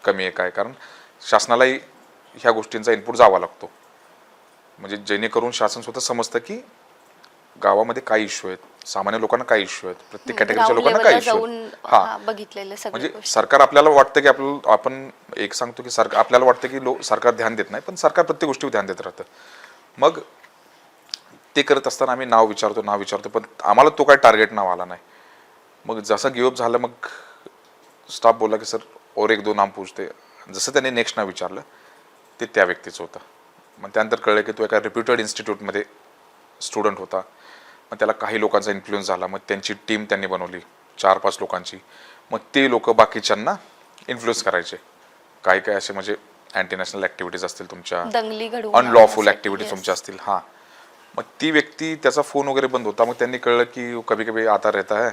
कमी आहे काय, कारण शासनालाही ह्या गोष्टींचा इनपुट जावा लागतो, म्हणजे जेणेकरून शासन स्वतः समजतं की गावामध्ये काय इश्यू आहेत, सामान्य लोकांना काय इश्यू आहेत, प्रत्येक कॅटेगरीच्या लोकांना काय इश्यू आहेत. हा, बघितलेले म्हणजे सगळे सरकार आपल्याला वाटतं की आपण एक सांगतो की सरकार आपल्याला वाटतं की सरकार ध्यान देत नाही, पण सरकार प्रत्येक गोष्टीवर ध्यान देत राहतं. मग ते करत असताना आम्ही नाव विचारतो, पण आम्हाला तो काय टार्गेट नाव आला नाही. मग जसं गिवअप झालं, मग स्टाफ बोलला की सर और एक दो नाम पूछते. जसं त्यांनी नेक्स्ट नाव विचारलं ते त्या व्यक्तीचं होतं. मग त्यानंतर कळलं की तो एका रेप्युटेड इन्स्टिट्यूटमध्ये स्टुडंट होता. मग त्याला काही लोकांचा इन्फ्लुएन्स झाला. मग त्यांची टीम त्यांनी बनवली 4-5 लोकांची. मग ते लोक बाकीच्यांना इन्फ्लुएन्स करायचे. काही काय असे म्हणजे अँटी नॅशनल ॲक्टिव्हिटीज असतील तुमच्या, दंगली घडवून अनलॉफुल ॲक्टिव्हिटीज तुमच्या असतील. हां, मग ती व्यक्ती, त्याचा फोन वगैरे बंद होता. मग त्यांनी कळलं की कभी कभी आता रहता है.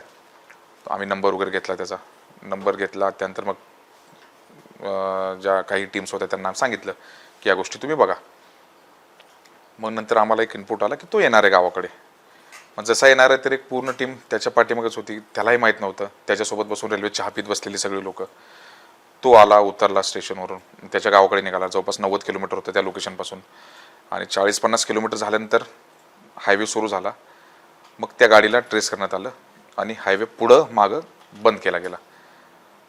आम्ही नंबर वगैरे घेतला, त्याचा नंबर घेतला. त्यानंतर मग ज्या काही टीम्स होत्या त्यांना सांगितलं की या गोष्टी तुम्ही बघा. मग नंतर आम्हाला एक इनपुट आला की तो येणार आहे गावाकडे. मग जसा येणार आहे तर एक पूर्ण टीम त्याच्या पाठीमागच होती. त्यालाही माहीत नव्हतं. त्याच्यासोबत बसून रेल्वे चहा पीत बसलेली सगळी लोक. तो आला, उतरला स्टेशनवरून, त्याच्या गावाकडे निघाला. जवळपास 90 किलोमीटर होतं त्या लोकेशनपासून. आणि 40-50 किलोमीटर झाल्यानंतर हायवे सुरू झाला. मग त्या गाडीला ट्रेस करण्यात आलं आणि हायवे पुढं मागं बंद केला गेला.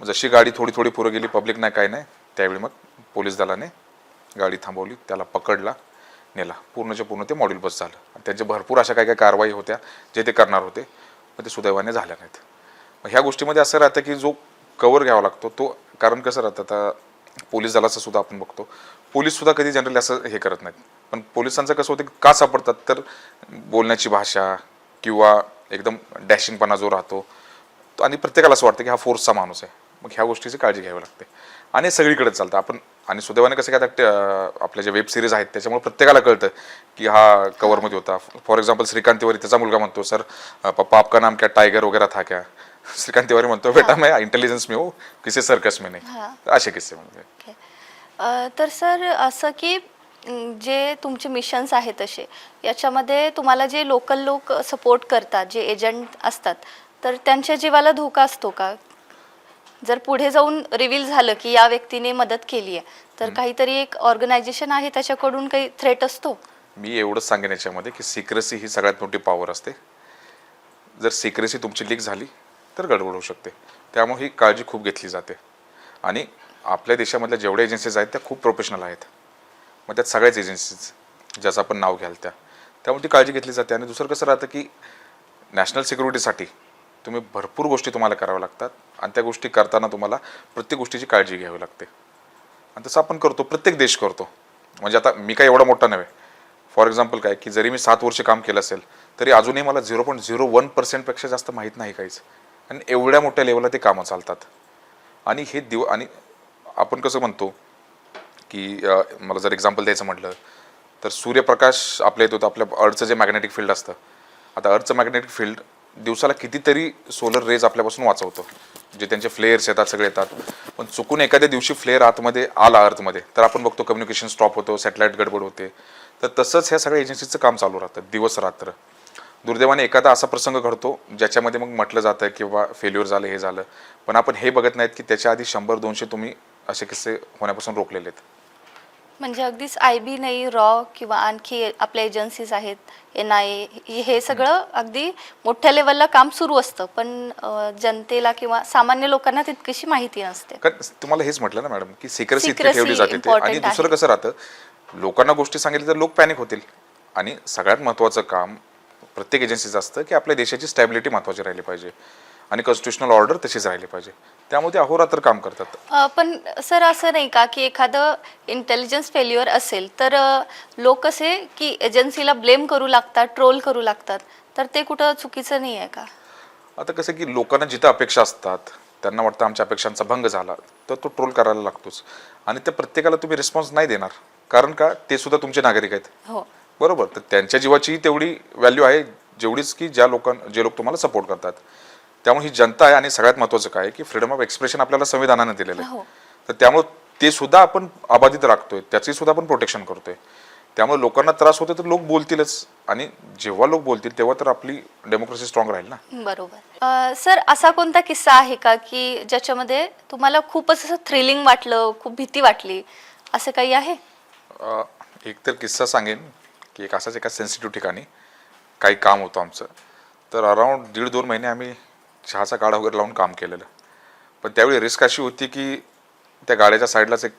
मग जशी गाडी थोडी थोडी पुढं गेली, पब्लिक नाही काय नाही, त्यावेळी मग पोलीस दलाने गाडी थांबवली, त्याला पकडला, नेला. पूर्णच्या पूर्ण ते मॉड्यूल बस झालं. आणि त्यांच्या भरपूर अशा काही काही कारवाई होत्या जे ते करणार होते, पण ते सुदैवाने झाल्या नाहीत. मग ह्या गोष्टीमध्ये असं राहतं की जो कवर घ्यावा लागतो तो, कारण कसं राहतं, आता पोलीस दलाचं सुद्धा आपण बघतो, पोलीस सुद्धा कधी जनरली असं हे करत नाहीत. पण पोलिसांचं कसं होतं, का सापडतात तर बोलण्याची भाषा किंवा एकदम डॅशिंगपणा जो राहतो, आणि प्रत्येकाला असं वाटतं की हा फोर्सचा माणूस आहे. मग ह्या गोष्टीची काळजी घ्यावी लागते. आणि सगळीकडे चालतं. आपण आणि सुदैवाने कसं काय, आपल्या ज्या वेब सिरीज आहेत त्याच्यामुळे प्रत्येकाला कळतं की हा कवरमध्ये होता. फॉर एक्झाम्पल श्रीकांत तिवारी, त्याचा मुलगा म्हणतो सर पप्पा आपका नाम क्या टायगर वगैरह था क्या. श्रीकांत तिवारी म्हणतो बेटा मैं इंटेलिजन्स में हूँ, किसी सर्कस में नहीं. असे किस्से म्हणजे. तर सर असं की जे तुमचे मिशन्स आहेत असे, याच्यामध्ये तुम्हाला जे लोकल लोक सपोर्ट करतात, जे एजंट असतात, तर त्यांच्या जीवाला धोका असतो का? जर पुढे जाऊन रिव्हील झालं की या व्यक्तीने मदत केली आहे, तर काहीतरी एक ऑर्गनायझेशन आहे त्याच्याकडून काही थ्रेट असतो? मी एवढंच सांगेन याच्यामध्ये की सिक्रेसी ही सगळ्यात मोठी पॉवर असते. जर सिक्रेसी तुमची लीक झाली तर गडबड होऊ शकते. त्यामुळे ही काळजी खूप घेतली जाते. आणि आपल्या देशामधल्या जेवढ्या एजन्सीज आहेत त्या खूप प्रोफेशनल आहेत. मग त्यात सगळ्याच एजन्सीज ज्याचं आपण नाव घ्याल त्यामुळे ती काळजी घेतली जाते. आणि दुसरं कसं राहतं की नॅशनल सिक्युरिटीसाठी तुम्ही भरपूर गोष्टी तुम्हाला कराव्या लागतात. आणि त्या गोष्टी करताना तुम्हाला प्रत्येक गोष्टीची काळजी घ्यावी लागते. आणि तसं आपण करतो, प्रत्येक देश करतो. म्हणजे आता मी काय एवढा मोठा नव्हे. फॉर एक्झाम्पल काय की जरी मी 7 वर्ष काम केलं असेल तरी अजूनही मला 0.01% पेक्षा जास्त माहीत नाही काहीच. आणि एवढ्या मोठ्या लेवलला ते कामं चालतात. आणि हे आणि आपण कसं म्हणतो की मला जर एक्झाम्पल द्यायचं म्हटलं तर सूर्यप्रकाश आपल्या येतो, आपल्या अर्थचं जे मॅग्नेटिक फील्ड असतं, आता अर्थचं मॅग्नेटिक फील्ड दिवसाला कितीतरी सोलर रेज आपल्यापासून वाचवतो, जे त्यांचे फ्लेअर्स येतात सगळे येतात. पण चुकून एखाद्या दिवशी फ्लेअर आतमध्ये आला अर्थमध्ये तर आपण बघतो कम्युनिकेशन स्टॉप होतो, सॅटेलाईट गडबड होते. तर तसंच ह्या सगळ्या एजन्सीचं काम चालू राहतं दिवस रात्र. दुर्दैवाने एखादा असा प्रसंग घडतो ज्याच्यामध्ये मग म्हटलं जातं किंवा फेल्युअर झालं, हे झालं, पण आपण हे बघत नाहीत की त्याच्या आधी 100-200 तुम्ही असे किस्से होण्यापासून रोखलेले आहेत. म्हणजे अगदीच IB नाही, रॉ किंवा आणखी आपल्या एजन्सीज आहेत, NIA, हे सगळं अगदी मोठ्या लेवलला काम सुरू असतं, पण जनतेला किंवा सामान्य लोकांना तितकीशी माहिती नसते. तुम्हाला हेच म्हटलं ना मॅडम की सिक्रेसी इतकी ठेवली जाते ते. आणि दुसरं कसं राहतं, लोकांना गोष्टी सांगितल्या तर लोक पॅनिक होतील. आणि सगळ्यात महत्त्वाचं काम प्रत्येक एजन्सीचं असतं की आपल्या देशाची स्टॅबिलिटी महत्त्वाची राहिली पाहिजे आणि कॉन्स्टिट्युशनल ऑर्डर तशीच राहिली पाहिजे. त्यामुळे ते अहोरात्र काम करतात. पण सर असं नाही का की एखादं इंटेलिजन्स फेल्युअर असेल तर लोक असे की एजन्सीला ब्लेम करू लागतात, ट्रोल करू लागतात, तर ते कुठं चुकीचं नाही आहे का? आता कसं की लोकांना जिथं अपेक्षा असतात, त्यांना वाटतं आमच्या अपेक्षांचा भंग झाला तर तो ट्रोल करायला लागतोच. आणि त्या प्रत्येकाला तुम्ही रिस्पॉन्स नाही देणार, कारण का ते सुद्धा तुमचे नागरिक आहेत. हो, बरोबर. तर त्यांच्या जीवाची तेवढी व्हॅल्यू आहे जेवढीच की जे लोक तुम्हाला सपोर्ट करतात. त्यामुळे ही जनता आहे आणि सगळ्यात महत्त्वाचं काय आहे की फ्रीडम ऑफ एक्सप्रेशन आपल्याला संविधानानं दिलेलं आहे. हो. तर त्यामुळे ते सुद्धा आपण अबाधित राखतोय, त्याची सुद्धा आपण प्रोटेक्शन करतोय. त्यामुळे लोकांना त्रास होतो तर लोक बोलतीलच, आणि जेव्हा लोक बोलतील तेव्हा तर आपली डेमोक्रेसी स्ट्रॉंग राहील ना. बरोबर. सर, असा कोणता किस्सा आहे का की ज्याच्यामध्ये तुम्हाला खूपच असं थ्रिलिंग वाटलं, खूप भीती वाटली, असं काही आहे? एक तर किस्सा सांगेन की एक असाच एका सेन्सिटिव्ह ठिकाणी काही काम होतं आमचं. तर अराऊंड 1.5-2 महिने आम्ही चहाचा गाडा वगैरे लावून काम केलेलं. पण त्यावेळी रिस्क अशी होती की त्या गाड्याच्या साईडलाच एक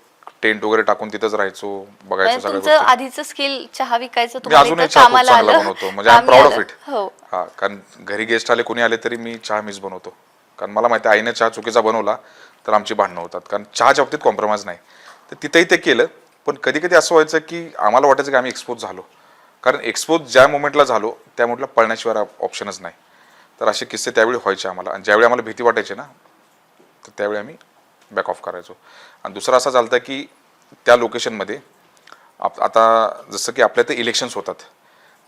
टेंट वगैरे टाकून तिथंच राहायचो, बघायचो म्हणजे सगळ्या तुमचं गोष्टी. आधीचं स्किल चहा विकायचं मी तुम्हाला अजूनही इथं चहा खूप कामाला चांगला आलं, बनवतो, म्हणजे आय एम कामी प्राऊड ऑफ आलं. इट. हो. हा, कारण घरी गेस्ट आले कोणी आले तरी मी चहा मीच बनवतो. कारण मला माहिती आहे आईने चहा चुकीचा बनवला तर आमची भांडणं होतात, कारण चहाच्या बाबतीत कॉम्प्रोमाइज नाही. तर तिथंही ते केलं. पण कधी कधी असं व्हायचं की आम्हाला वाटायचं की आम्ही एक्सपोज झालो, कारण एक्सपोज ज्या मोमेंटला झालो त्या मोमेंटला पळण्याशिवाय ऑप्शनच नाही. तर असे किस्से त्यावेळी व्हायचे आम्हाला, आणि ज्यावेळी आम्हाला भीती वाटायची ना तर त्यावेळी आम्ही बॅक ऑफ करायचो. आणि दुसरा असा झालं की त्या लोकेशनमध्ये आता जसं की आपल्या इथे इलेक्शन्स होतात,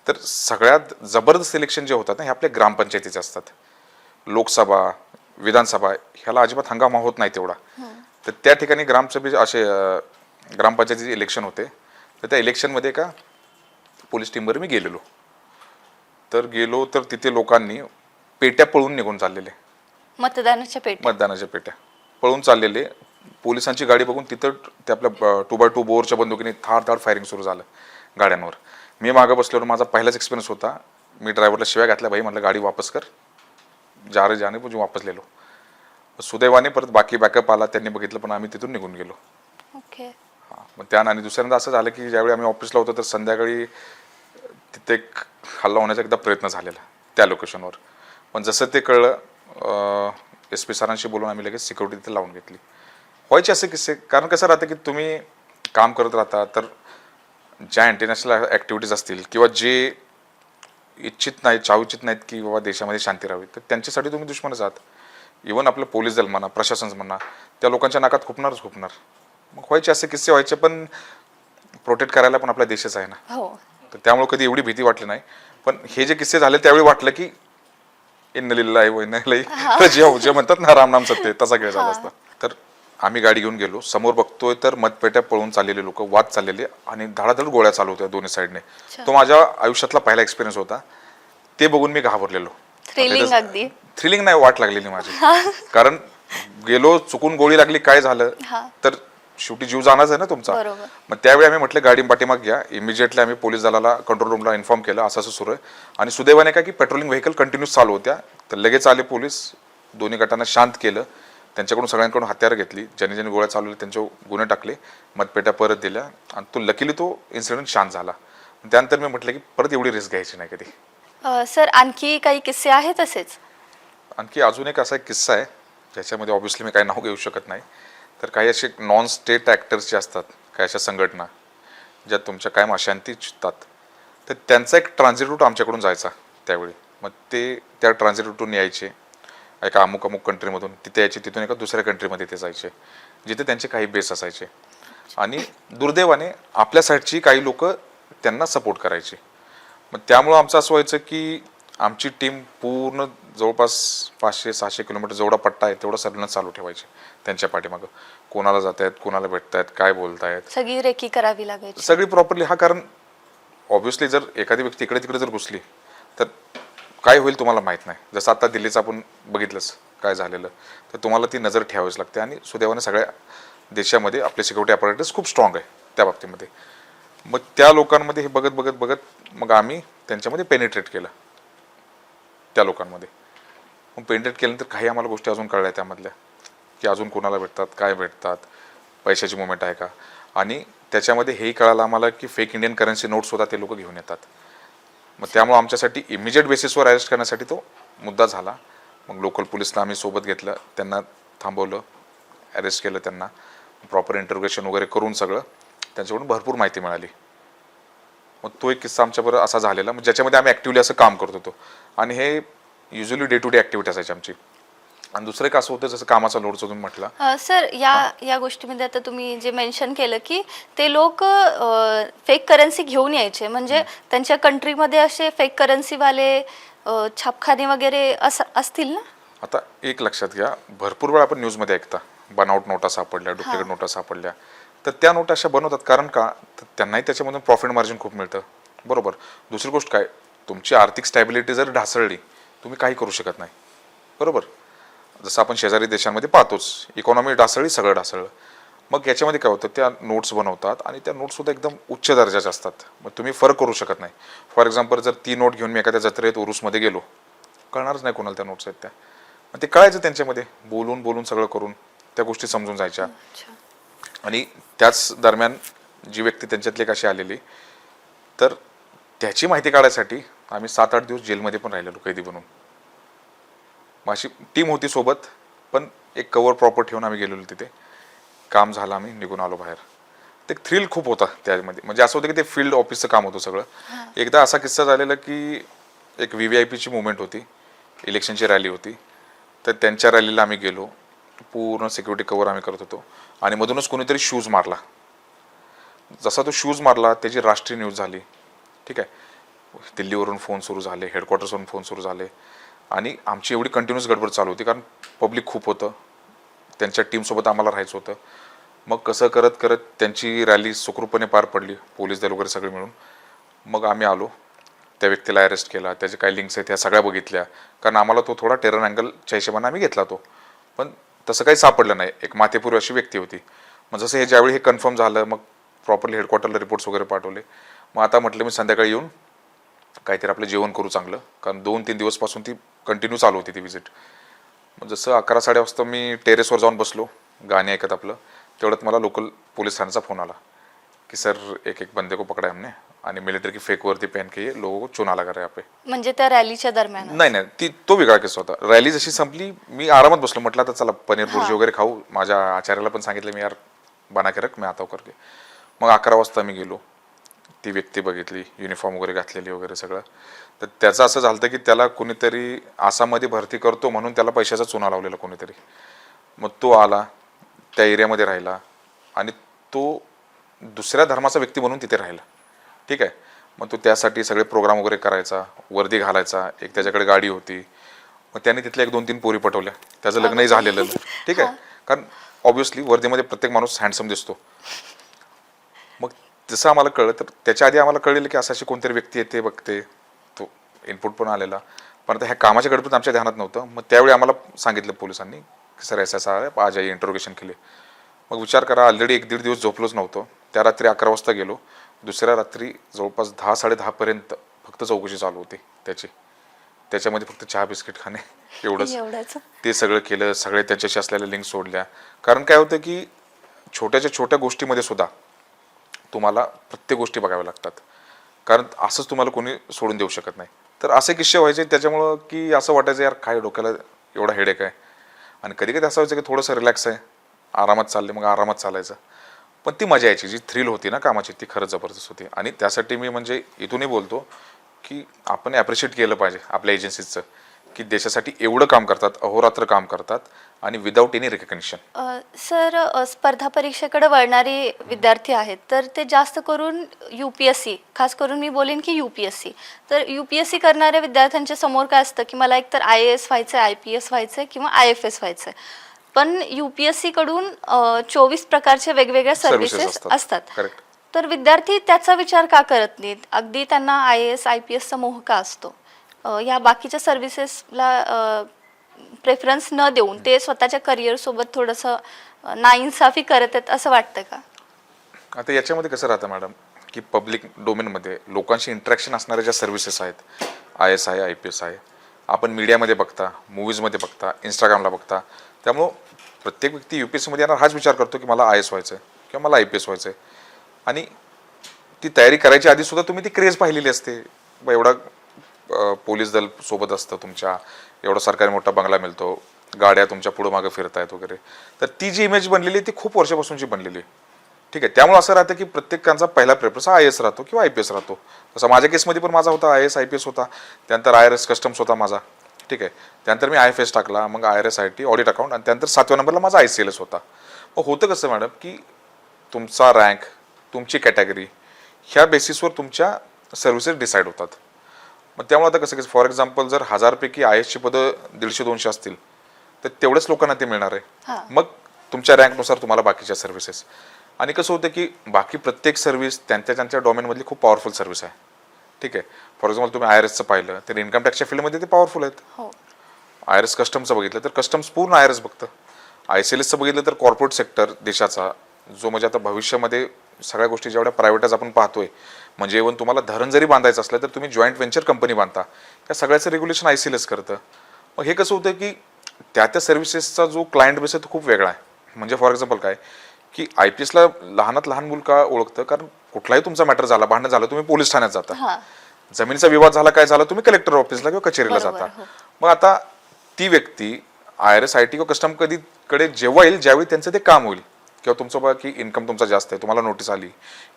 तर सगळ्यात जबरदस्त इलेक्शन जे होतात ना हे आपल्या ग्रामपंचायतीचे असतात. लोकसभा, विधानसभा ह्याला अजिबात हंगामा होत नाही तेवढा. तर त्या ठिकाणी ग्रामसभेचे असे ग्रामपंचायतीचे इलेक्शन होते. तर त्या इलेक्शनमध्ये का पोलीस टीमवर मी गेलेलो. तर तिथे लोकांनी पेट्या पळून निघून चाललेले, मतदानाच्या पेटी. मतदानाच्या पेट्या पळून चाललेले. पोलिसांची गाडी बघून तिथं ते आपल्या 2x2 बोरच्या बंदुकीने थाड फायरिंग सुरू झालं गाड्यांवर. मी मागं बसल्यावर माझा पहिलाच एक्सपिरियन्स होता. मी ड्रायव्हरला शिव्या घातल्या, भाई म्हटलं गाडी वापस कर, जा रे जाने, पण वापस लेलो. सुदैवाने परत बाकी बॅकअप आला, त्यांनी बघितलं, पण आम्ही तिथून निघून गेलो. ओके. हां, मग आणि दुसऱ्यांदा असं झालं की ज्यावेळी आम्ही ऑफिसला होतो तर संध्याकाळी तिथे एक हल्ला होण्याचा एकदा प्रयत्न झालेला त्या लोकेशनवर. पण जसं ते कळलं SP सरांशी बोलून आम्ही लगेच सिक्युरिटी तिथे लावून घेतली. व्हायचे असे किस्से, कारण कसं राहतं की तुम्ही काम करत राहता तर ज्या इंटरनॅशनल ॲक्टिव्हिटीज असतील किंवा जे चाहू इच्छित नाहीत की बाबा देशामध्ये शांती राहावी, तर त्यांच्यासाठी तुम्ही दुश्मनच आहात. इव्हन आपलं पोलीस दल म्हणा, प्रशासन म्हणा, त्या लोकांच्या नाकात खुपणार. मग व्हायचे असे किस्से व्हायचे, पण प्रोटेक्ट करायला पण आपला देशच आहे ना. हो. तर त्यामुळे कधी एवढी भीती वाटली नाही. पण हे जे किस्से झाले त्यावेळी वाटलं की इन्ना लिल्लाही व इन्ना इलैहि राजिऊन, जे म्हणतात ना राम नाम सत्य, तसा खेळ झाला असता. तर आम्ही गाडी घेऊन गेलो, समोर बघतोय तर मतपेट्या पळून चाललेले लोक, वाद चाललेले, आणि धडाधड गोळ्या चालू होत्या दोन्ही साईडने. तो माझ्या आयुष्यातला पहिला एक्सपिरियन्स होता. ते बघून मी घाबरलेलो. थ्रिलिंग अगदी. थ्रिलिंग नाही, वाट लागलेली माझी. कारण गेलो, चुकून गोळी लागली, काय झालं तर शेवटी जीव जाणारच आहे ना तुमचा. बरोबर. मग त्यावेळी आम्ही म्हटलं गाडी पाठीमाग घ्या. इमिजिएटली आम्ही पोलीस दलाला, कंट्रोल रूमला इन्फॉर्म केलं असं सुरू आहे. आणि सुदैवाने काय की पेट्रोलिंग व्हेकल कंटिन्यूस चालू होत्या, तर लगेच आले पोलीस, दोन्ही गटांना शांत केलं, त्यांच्याकडून सगळ्यांकडून हत्यारं घेतली, ज्यांनी गोळ्या चालवल्या त्यांच्यावर गुन्हे टाकले, मतपेट्या परत दिल्या, आणि तो लकीली तो इन्सिडेंट शांत झाला. त्यानंतर मी म्हटलं की परत एवढी रिस्क घ्यायची नाही कधी. सर, आणखी काही किस्से आहेत असेच? आणखी अजून एक असा एक किस्सा आहे ज्याच्यामध्ये ऑब्व्हियसली मी काही नाव घेऊ शकत नाही. तर काही असे नॉन स्टेट ॲक्टर्स जे असतात, काही अशा संघटना ज्या तुमच्या कायम अशांती इच्छितात, तर त्यांचा एक ट्रान्झिट रूट आमच्याकडून जायचा त्यावेळी. मग ते त्या ट्रान्झिट रूटून यायचे एका अमुक कंट्रीमधून, तिथे यायचे, तिथून एका दुसऱ्या कंट्रीमध्ये ते जायचे जिथे त्यांचे काही बेस असायचे. आणि दुर्दैवाने आपल्या साईडची काही लोक त्यांना सपोर्ट करायचे. मग त्यामुळं आमचं असं व्हायचं की आमची टीम पूर्ण जवळपास 500-600 किलोमीटर जेवढा पट्टा आहे तेवढा सरळं चालू ठेवायचे त्यांच्या पाठीमागं. कोणाला जात आहेत, कोणाला भेटतायत, काय बोलतायत, सगळी रेकी करावी लागायची सगळी प्रॉपरली. हा, कारण ऑब्व्हियसली जर एखादी व्यक्ती इकडे तिकडे जर घुसली तर काय होईल तुम्हाला माहीत नाही. जसं आता दिल्लीचं आपण बघितलंच काय झालेलं, तर तुम्हाला ती नजर ठेवावीच लागते. आणि सुदैवाने सगळ्या देशामध्ये आपले सिक्युरिटी अपॅरेटस खूप स्ट्रॉंग आहे त्या बाबतीमध्ये. मग त्या लोकांमध्ये हे बघत मग आम्ही त्यांच्यामध्ये पेनिट्रेट केलं त्या लोकांमध्ये. मग पेनिट्रेट केल्यानंतर काही आम्हाला गोष्टी अजून कळल्या त्यामधल्या, की अजून कोणाला भेटतात, काय भेटतात, पैशाची मुवमेंट आहे का. आणि त्याच्यामध्ये हेही कळालं आम्हाला की फेक इंडियन करन्सी नोट्ससुद्धा ते लोक घेऊन येतात. मग त्यामुळे आमच्यासाठी इमिजिएट बेसिसवर अरेस्ट करण्यासाठी तो मुद्दा झाला. मग लोकल पोलिसला आम्ही सोबत घेतलं, त्यांना थांबवलं, अरेस्ट केलं, त्यांना प्रॉपर इंटरोगेशन वगैरे करून सगळं त्यांच्याकडून भरपूर माहिती मिळाली. मग तो एक किस्सा आमच्याबरोबर असा झालेला, मग ज्याच्यामध्ये आम्ही ॲक्टिव्हली असं काम करत होतो. आणि हे usually day to day activity असायची आमची. आणि दुसरं एक असं होतं जसं कामाचा लोड तुम्ही म्हटलं. सर, या गोष्टीमध्ये आता तुम्ही जे मेन्शन केलं की ते लोक फेक करन्सी घेऊन यायचे, म्हणजे त्यांच्या कंट्रीमध्ये असे फेक करन्सीवाले छापखाने वगैरे असतील ना? आता एक लक्षात घ्या, भरपूर वेळा आपण न्यूजमध्ये ऐकता बनावट नोटा सापडल्या, डुप्लिकेट नोटा सापडल्या. तर त्या नोटा अशा बनवतात कारण का, तर त्यांनाही त्याच्यामधून प्रॉफिट मार्जिन खूप मिळतं. बरोबर. दुसरी गोष्ट काय, तुमची आर्थिक स्टॅबिलिटी जर ढासळली, तुम्ही काही करू शकत नाही. बरोबर. जसं आपण शेजारी देशांमध्ये पाहतोच, इकॉनॉमी ढासळली, सगळं ढासळलं. मग याच्यामध्ये काय होतं, त्या नोट्स बनवतात आणि त्या नोट्ससुद्धा एकदम उच्च दर्जाच्या असतात. मग तुम्ही फरक करू शकत नाही. फॉर एक्झाम्पल, जर ती नोट घेऊन मी एखाद्या जत्रेत उरूसमध्ये गेलो, कळणारच नाही कोणाला त्या नोट्स आहेत त्या. मग ते कळायचं त्यांच्यामध्ये, बोलून बोलून सगळं करून त्या गोष्टी समजून जायच्या. आणि त्याच दरम्यान जी व्यक्ती त्यांच्यातली कशी आलेली, तर त्याची माहिती काढायसाठी आम्ही 7-8 दिवस जेलमध्ये पण राहिलेलो कैदी बनून. मग अशी टीम होती सोबत, पण एक कवर प्रॉपर ठेवून आम्ही गेलेलो तिथे. काम झालं, आम्ही निघून आलो बाहेर. ते थ्रिल खूप होता त्यामध्ये. म्हणजे असं होतं की ते फील्ड ऑफिसचं काम होतं सगळं. एकदा असा किस्सा झालेला की एक VVIPची मुवमेंट होती, इलेक्शनची रॅली होती. तर त्यांच्या रॅलीला आम्ही गेलो, पूर्ण सिक्युरिटी कवर आम्ही करत होतो आणि मधूनच कोणीतरी शूज मारला. जसा तो शूज मारला, त्याची राष्ट्रीय न्यूज झाली. ठीक आहे. दिल्लीवरून फोन सुरू झाले, हेडक्वार्टर्सवरून फोन सुरू झाले आणि आमची एवढी कंटिन्यूस गडबड चालू होती कारण पब्लिक खूप होतं, त्यांच्या टीमसोबत आम्हाला राहायचं होतं. मग कसं करत करत त्यांची रॅली सुखरूपपणे पार पडली, पोलीस दल वगैरे सगळे मिळून. मग आम्ही आलो, त्या व्यक्तीला अरेस्ट केला, त्याचे काय लिंक्स आहेत ह्या सगळ्या बघितल्या, कारण आम्हाला तो थोडा टेरर अँगलच्या हिशोबाने आम्ही घेतला तो. पण तसं काही सापडलं नाही. एक माथेपूर्वी अशी व्यक्ती होती. मग जसं हे ज्यावेळी हे कन्फर्म झालं, मग प्रॉपरली हेडक्वार्टरला रिपोर्ट्स वगैरे पाठवले. मग आता म्हटलं मी संध्याकाळी येऊन काहीतरी आपलं जेवण करू चांगलं, कारण 2-3 दिवसपासून ती कंटिन्यू चालू होती ती व्हिजिट. मग जसं 11-11:30 वाजता मी टेरेसवर जाऊन बसलो गाणे ऐकत आपलं, तेवढ्यात मला लोकल पोलीस ठाण्याचा फोन आला की सर एक बंदे को पकडा हमने आणि मिलिटरी की फेक वर्दी पहन के ये लोगों को चुना लगा रहा है यहाँ पे. म्हणजे त्या रॅलीच्या दरम्यान? नाही, तो वेगळा किस्सा होता. रॅली जशी संपली, मी आरामात बसलो, म्हटलं आता चला पनीर भुर्जी वगैरे खाऊ. माझ्या आचार्याला पण सांगितलं मी, यार बना के रख, मैं आता करके. मग 11 वाजता मी गेलो, ती व्यक्ती बघितली, युनिफॉर्म वगैरे घातलेली वगैरे सगळं. तर त्याचं असं झालं की त्याला कोणीतरी आसाममध्ये भरती करतो म्हणून त्याला पैशाचा चुना लावलेला कोणीतरी. मग तो आला, त्या एरियामध्ये राहिला आणि तो दुसऱ्या धर्माचा व्यक्ती म्हणून तिथे राहिला. ठीक आहे. मग तो त्यासाठी सगळे प्रोग्राम वगैरे करायचा, वर्दी घालायचा, एक त्याच्याकडे गाडी होती. मग त्याने तिथल्या 1-2-3 पोरी पटवल्या, त्याचं लग्नही झालेलं. ठीक आहे. कारण ऑब्व्हियसली वर्दीमध्ये प्रत्येक माणूस हँडसम दिसतो. मग जसं आम्हाला कळलं, तर त्याच्या आधी आम्हाला कळलेलं की अशी कोणतरी व्यक्ती येते बघते, तो इनपुट पण आलेला. पण आता ह्या कामाच्या गडबडीत आमच्या ध्यानात नव्हतं. मग त्यावेळी आम्हाला सांगितलं पोलिसांनी की सर ऐसा आहे, आज आइए, इंटरोगेशन केले. मग विचार करा, ऑलरेडी 1-1.5 दिवस झोपलोच नव्हतो. त्या रात्री 11 वाजता गेलो, दुसऱ्या रात्री जवळपास 10-10:30 पर्यंत फक्त चौकशी चालू होती त्याची. त्याच्यामध्ये फक्त चहा बिस्किट खाणे एवढंच. ते सगळं केलं, सगळे त्याच्याशी असलेल्या लिंक सोडल्या. कारण काय होतं की छोट्याच्या छोट्या गोष्टीमध्ये सुद्धा तुम्हाला प्रत्येक गोष्टी बघाव्या लागतात, कारण असंच तुम्हाला कोणी सोडून देऊ शकत नाही. तर असे किस्से व्हायचे त्याच्यामुळं की असं वाटायचं यार काय डोक्याला एवढा हेडेक आहे. आणि कधी कधी असं व्हायचं की थोडंसं रिलॅक्स आहे, आरामात चालले, मग आरामात चालायचं. पण ती मजा यायची, जी थ्रिल होती ना कामाची, ती खरंच जबरदस्त होती. आणि त्यासाठी मी म्हणजे इथूनही बोलतो की आपण ॲप्रिशिएट केलं पाहिजे आपल्या एजन्सीचं, की देशासाठी एवढं काम करतात, अहोरात्र काम करतात आणि विदाऊट एनी रिकग्निशन. सर, स्पर्धा परीक्षेकडे वळणारे विद्यार्थी आहेत, तर ते जास्त करून UPSC, खास करून मी बोलेन की UPSC. तर UPSC करणाऱ्या विद्यार्थ्यांच्या समोर काय असतं की मला एकतर IAS व्हायचं आहे, IPS व्हायचं आहे किंवा IFS व्हायचं आहे. पण UPSC कडून 24 प्रकारचे वेगवेगळ्या सर्व्हिसेस असतात. तर विद्यार्थी त्याचा विचार का करत नाहीत? अगदी त्यांना IAS IPSचा मोह का असतो? या बाकीच्या सर्व्हिसेसला प्रेफरन्स न देऊन ते स्वतःच्या करिअर सोबत थोडंसं नाइन्साफी करत आहेत असं वाटतं का? आता याच्यामध्ये कसं राहतं मॅडम, की पब्लिक डोमेनमध्ये लोकांशी इंटरॅक्शन असणाऱ्या ज्या सर्व्हिसेस आहेत, IAS आहे, IPS आहे, आपण मीडियामध्ये बघता, मूवीजमध्ये बघता, इंस्टाग्रामला बघता. त्यामुळं प्रत्येक व्यक्ती UPSCमध्ये येणार हाच विचार करतो की मला IAS व्हायचं आहे किंवा मला IPS व्हायचं आहे. आणि ती तयारी करायच्या आधी सुद्धा तुम्ही ती क्रेज पाहिलेली असते. एवढा पोलीस दल सोबत असतं तुमच्या, एवढा सरकारी मोठा बंगला मिळतो, गाड्या तुमच्या पुढं मागं फिरतायत वगैरे. तर ती जी इमेज बनलेली आहे ती खूप वर्षापासूनची बनलेली आहे. ठीक आहे. त्यामुळे असं राहतं की प्रत्येकांचा पहिला प्रेफरन्स IAS राहतो किंवा IPS राहतो. तसं माझ्या केसमध्ये पण माझा होता IAS IPS होता, त्यानंतर IRS कस्टम्स होता माझा. ठीक आहे. त्यानंतर मी IFS टाकला, मग IRS IT ऑडिट अकाउंट, आणि त्यानंतर 7व्या नंबरला माझा ICLS होता. मग होतं कसं मॅडम की तुमचा रँक, तुमची कॅटेगरी, ह्या बेसिसवर तुमच्या सर्व्हिसेस डिसाईड होतात. मग त्यामुळे आता कसं फॉर एक्झाम्पल जर 1000 पैकी IASची पदं 150-200 असतील, तर तेवढ्याच लोकांना ते मिळणार हां. आहे. मग तुमच्या रँकनुसार तुम्हाला बाकीच्या सर्व्हिसेस. आणि कसं होतं की बाकी प्रत्येक सर्व्हिस त्यांच्या डोमेनमधली खूप पॉवरफुल सर्व्हिस आहे. ठीक आहे. फॉर एक्झाम्पल तुम्ही IRSचं पाहिलं तर इन्कम टॅक्सच्या फील्डमध्ये ते पॉवरफुल आहेत. हो. IRS कस्टमचं बघितलं तर कस्टम्स पूर्ण IRS बघतं. ICLSचं बघितलं तर कॉर्पोरेट सेक्टर देशाचा जो म्हणजे आता भविष्यामध्ये सगळ्या गोष्टी जेवढ्या प्रायव्हेटच आपण पाहतोय, म्हणजे इव्हन तुम्हाला धरण जरी बांधायचं असलं तर तुम्ही जॉईंट व्हेंचर कंपनी बांधता, त्या सगळ्याचं रेग्युलेशन ICLS करतं. मग हे कसं होतं की त्या सर्व्हिसेसचा जो क्लायंट बेस आहे तो खूप वेगळा आहे. म्हणजे फॉर एक्झाम्पल काय की IPSला लहानात लहान मुलं का ओळखतं, कारण कुठलाही तुमचा मॅटर झाला, भांडण झालं, तुम्ही पोलीस ठाण्यात जाता. हां. जमिनीचा विवाद झाला, काय झाला, तुम्ही कलेक्टर ऑफिसला किंवा कचेरीला बरोबर, जाता. हो. मग आता ती व्यक्ती IRS IT किंवा कस्टम कडे जेव्हा येईल ज्यावेळी त्यांचं ते काम होईल, किंवा तुमचं बघा की इन्कम तुमचा जास्त आहे, तुम्हाला नोटीस आली,